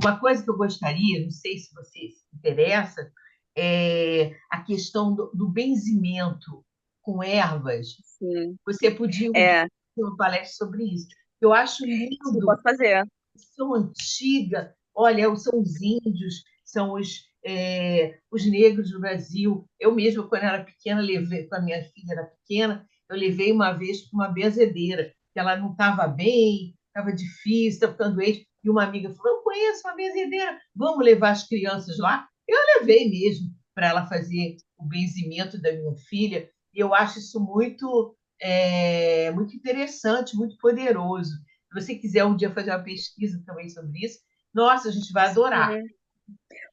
Speaker 1: Uma coisa que eu gostaria, não sei se você se interessa, é a questão do benzimento com ervas.
Speaker 3: sim.
Speaker 1: Você podia um dia
Speaker 3: É,
Speaker 1: ter uma palestra sobre isso. Eu acho
Speaker 3: sim,
Speaker 1: lindo,
Speaker 3: posso fazer.
Speaker 1: são antiga, olha, são os índios, são os negros do Brasil. Eu mesma, quando era pequena, levei, quando a minha filha era pequena, eu levei uma vez para uma benzedeira, que ela não estava bem, estava difícil, estava ficando doente, e uma amiga falou, eu conheço uma benzedeira, vamos levar as crianças lá? Eu levei mesmo para ela fazer o benzimento da minha filha, e eu acho isso muito interessante, muito poderoso. Se você quiser um dia fazer uma pesquisa também sobre isso, nossa, a gente vai adorar.
Speaker 3: Sim,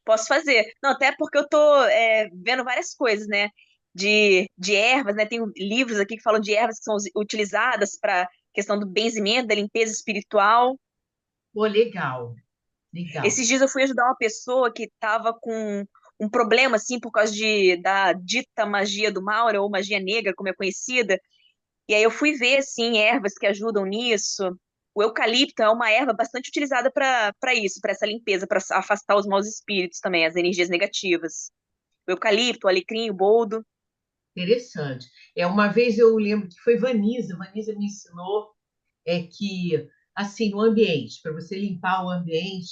Speaker 3: posso fazer. Não, até porque eu tô vendo várias coisas, né? De ervas, né? Tem livros aqui que falam de ervas que são utilizadas para questão do benzimento, da limpeza espiritual.
Speaker 1: Pô, legal, legal.
Speaker 3: Esses dias eu fui ajudar uma pessoa que estava com um problema, assim, por causa da dita magia do mal, ou magia negra, como é conhecida. E aí eu fui ver, assim, ervas que ajudam nisso. O eucalipto é uma erva bastante utilizada para isso, para essa limpeza, para afastar os maus espíritos também, as energias negativas. O eucalipto, o alecrim, o boldo.
Speaker 1: Interessante. Uma vez eu lembro que foi Vanisa me ensinou que, assim, no ambiente, para você limpar o ambiente,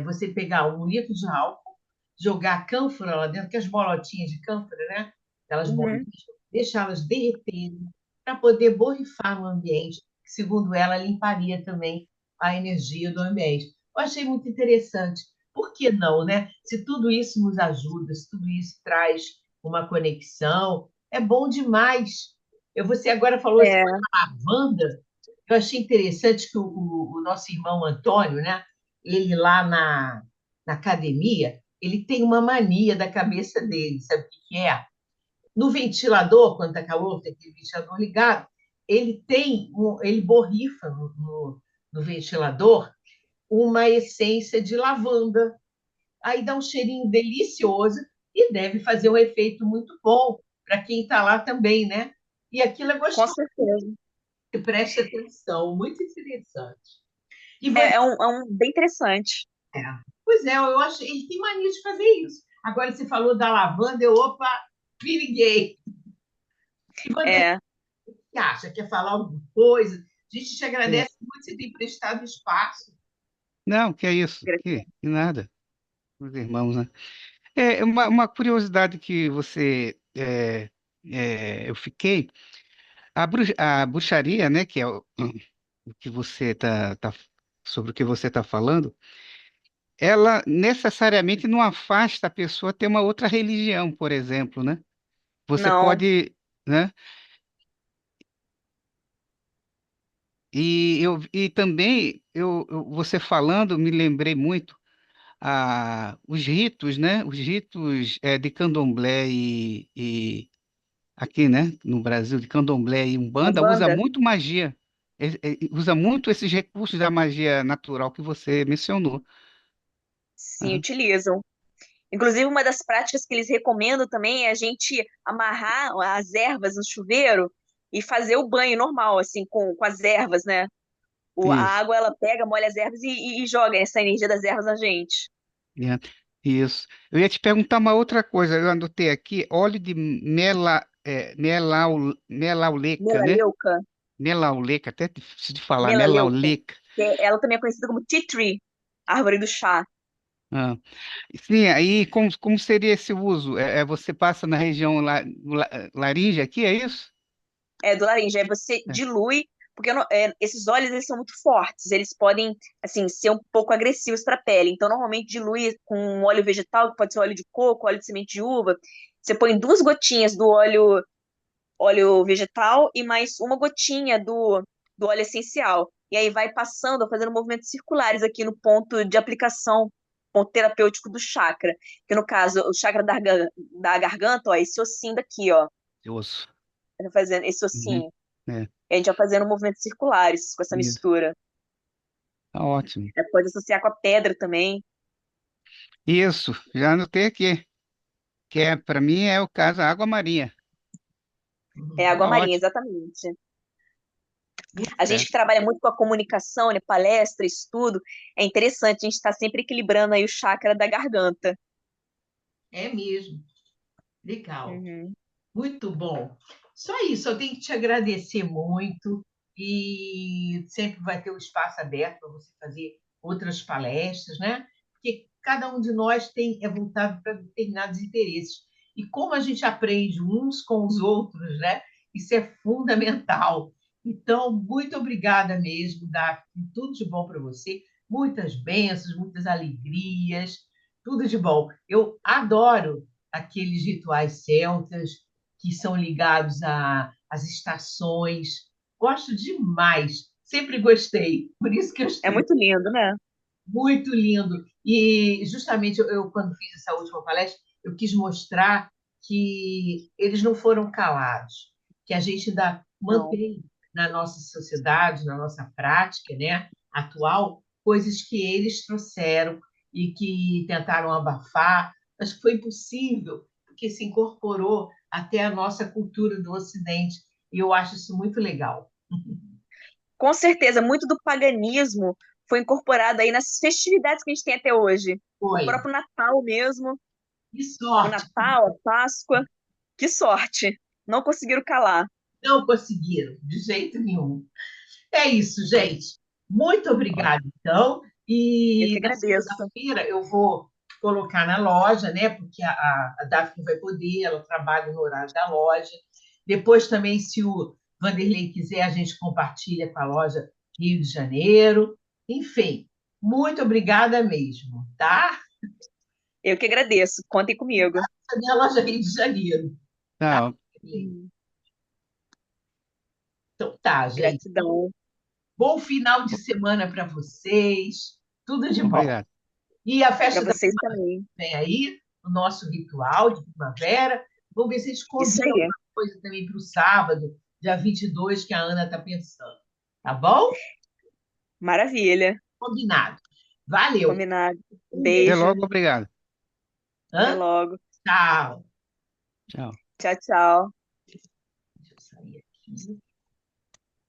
Speaker 1: você pegar 1 litro de álcool, jogar cânfora lá dentro, que as bolotinhas de cânfora, né? Aquelas bolinhas,
Speaker 3: Uhum.
Speaker 1: deixá-las derreterem para poder borrifar no ambiente, que, segundo ela, limparia também a energia do ambiente. Eu achei muito interessante. Por que não, né? Se tudo isso nos ajuda, se tudo isso traz uma conexão, é bom demais. Você agora falou assim,
Speaker 3: É,
Speaker 1: a lavanda, eu achei interessante que o nosso irmão Antônio, né? Ele lá na na academia, ele tem uma mania da cabeça dele, sabe o que que é? No ventilador, quando está calor, tem aquele ventilador ligado, ele borrifa no ventilador uma essência de lavanda. Aí dá um cheirinho delicioso e deve fazer um efeito muito bom para quem está lá também, né? E aquilo é
Speaker 3: Com
Speaker 1: gostoso,
Speaker 3: certeza.
Speaker 1: preste atenção, muito interessante. E você,
Speaker 3: É um bem interessante.
Speaker 1: pois é, eu acho, ele tem mania de fazer isso. Agora você falou da lavanda, opa, me liguei. E você
Speaker 3: É,
Speaker 1: acha? Quer falar alguma coisa? A gente te agradece muito você ter prestado espaço.
Speaker 2: Não, que é isso? Que nada, os irmãos, né? É uma curiosidade que eu fiquei, a bruxaria, né, que é o que você sobre o que você está falando, ela necessariamente não afasta a pessoa a ter uma outra religião, por exemplo, né? Você
Speaker 3: não,
Speaker 2: pode, né? E também você falando, me lembrei muito os ritos, né? Os ritos de candomblé e aqui, né? No Brasil, de candomblé e
Speaker 3: a
Speaker 2: umbanda, usa
Speaker 3: banda,
Speaker 2: muito magia. Usa muito esses recursos da magia natural que você mencionou.
Speaker 3: sim,
Speaker 2: Né?
Speaker 3: utilizam. Inclusive, uma das práticas que eles recomendam também é a gente amarrar as ervas no chuveiro e fazer o banho normal, assim, com as ervas, né? A
Speaker 2: Isso.
Speaker 3: água, ela pega, molha as ervas e joga essa energia das ervas na gente.
Speaker 2: É, isso. Eu ia te perguntar uma outra coisa. Eu anotei aqui, óleo de melauleca, né?
Speaker 3: Melaleuca,
Speaker 2: Melauleca, até difícil de falar,
Speaker 3: melaleuca.
Speaker 2: melauleca.
Speaker 3: Ela também é conhecida como tea tree, árvore do chá.
Speaker 2: Ah, sim, aí como seria esse uso? Você passa na região laringe aqui, é isso?
Speaker 3: É, do laranja. Aí você
Speaker 2: É.
Speaker 3: dilui, porque esses óleos eles são muito fortes, eles podem, assim, ser um pouco agressivos para a pele. Então, normalmente dilui com um óleo vegetal, que pode ser óleo de coco, óleo de semente de uva. Você põe 2 gotinhas do óleo vegetal e mais uma gotinha do óleo essencial. E aí vai passando, fazendo movimentos circulares aqui no ponto de aplicação, ponto terapêutico do chakra. Que no caso, o chakra da garganta, ó, esse ossinho daqui, ó.
Speaker 2: Eu ouço.
Speaker 3: Tá fazendo esse
Speaker 2: Uhum.
Speaker 3: ossinho.
Speaker 2: É,
Speaker 3: E a gente vai fazendo movimentos circulares com essa
Speaker 2: isso.
Speaker 3: mistura.
Speaker 2: Tá ótimo.
Speaker 3: Pode associar com a pedra também.
Speaker 2: Isso, já anotei aqui, que para mim é o caso a água marinha.
Speaker 3: É água
Speaker 2: Tá
Speaker 3: marinha,
Speaker 2: ótimo.
Speaker 3: exatamente.
Speaker 1: Muito
Speaker 3: A gente
Speaker 1: certo.
Speaker 3: que trabalha muito com a comunicação, né, palestra, estudo, é interessante, a gente está sempre equilibrando aí o chakra da garganta.
Speaker 1: É mesmo. Legal.
Speaker 3: Uhum.
Speaker 1: Muito bom. Só isso, eu tenho que te agradecer muito e sempre vai ter o espaço aberto para você fazer outras palestras, né? Porque cada um de nós é voltado para determinados interesses. E como a gente aprende uns com os outros, né? Isso é fundamental. Então, muito obrigada mesmo, Daphne. Tudo de bom para você. Muitas bênçãos, muitas alegrias, tudo de bom. Eu adoro aqueles rituais celtas que são ligados às estações. Gosto demais, sempre gostei. Por isso que eu
Speaker 3: É
Speaker 1: estou
Speaker 3: muito lindo, né?
Speaker 1: muito lindo. E justamente quando fiz essa última palestra, eu quis mostrar que eles não foram calados, que a gente ainda
Speaker 3: Não.
Speaker 1: mantém na nossa sociedade, na nossa prática, né, atual, coisas que eles trouxeram e que tentaram abafar, mas que foi impossível, porque se incorporou até a nossa cultura do Ocidente. E eu acho isso muito legal.
Speaker 3: Com certeza, muito do paganismo foi incorporado aí nas festividades que a gente tem até hoje. O
Speaker 1: Foi.
Speaker 3: próprio Natal mesmo,
Speaker 1: Que
Speaker 3: o
Speaker 1: sorte!
Speaker 3: Natal, a Páscoa. Que sorte! Não conseguiram calar.
Speaker 1: Não conseguiram, de jeito nenhum. É isso, gente. Muito
Speaker 2: Ótimo.
Speaker 1: obrigada, então.
Speaker 3: Eu
Speaker 1: E
Speaker 3: que
Speaker 1: na
Speaker 3: agradeço.
Speaker 1: segunda-feira eu vou colocar na loja, né? Porque a Daphne vai poder, ela trabalha no horário da loja. Depois também, se o Vanderlei quiser, a gente compartilha com a loja Rio de Janeiro. Enfim, muito obrigada mesmo, tá?
Speaker 3: Eu que agradeço. Contem comigo.
Speaker 1: A minha loja Rio de Janeiro, tá?
Speaker 2: Tá,
Speaker 3: Hum.
Speaker 1: Então tá, gente.
Speaker 3: Gratidão.
Speaker 1: Bom final de semana para vocês. Tudo de bom.
Speaker 2: obrigado.
Speaker 1: E a
Speaker 3: Para
Speaker 1: festa da
Speaker 3: vocês também.
Speaker 1: vem aí, o nosso ritual de primavera. Vamos ver se a gente
Speaker 3: Isso
Speaker 1: combina
Speaker 3: aí.
Speaker 1: alguma coisa também para o sábado, dia 22, que a Ana está pensando. Tá bom?
Speaker 3: Maravilha.
Speaker 1: Combinado. Valeu.
Speaker 3: Combinado.
Speaker 1: Um beijo.
Speaker 2: Até
Speaker 3: Beijo.
Speaker 2: logo, obrigado.
Speaker 3: Até
Speaker 1: Hã?
Speaker 3: logo.
Speaker 1: Tchau.
Speaker 2: Tchau.
Speaker 3: Tchau, tchau.
Speaker 1: Deixa eu sair aqui.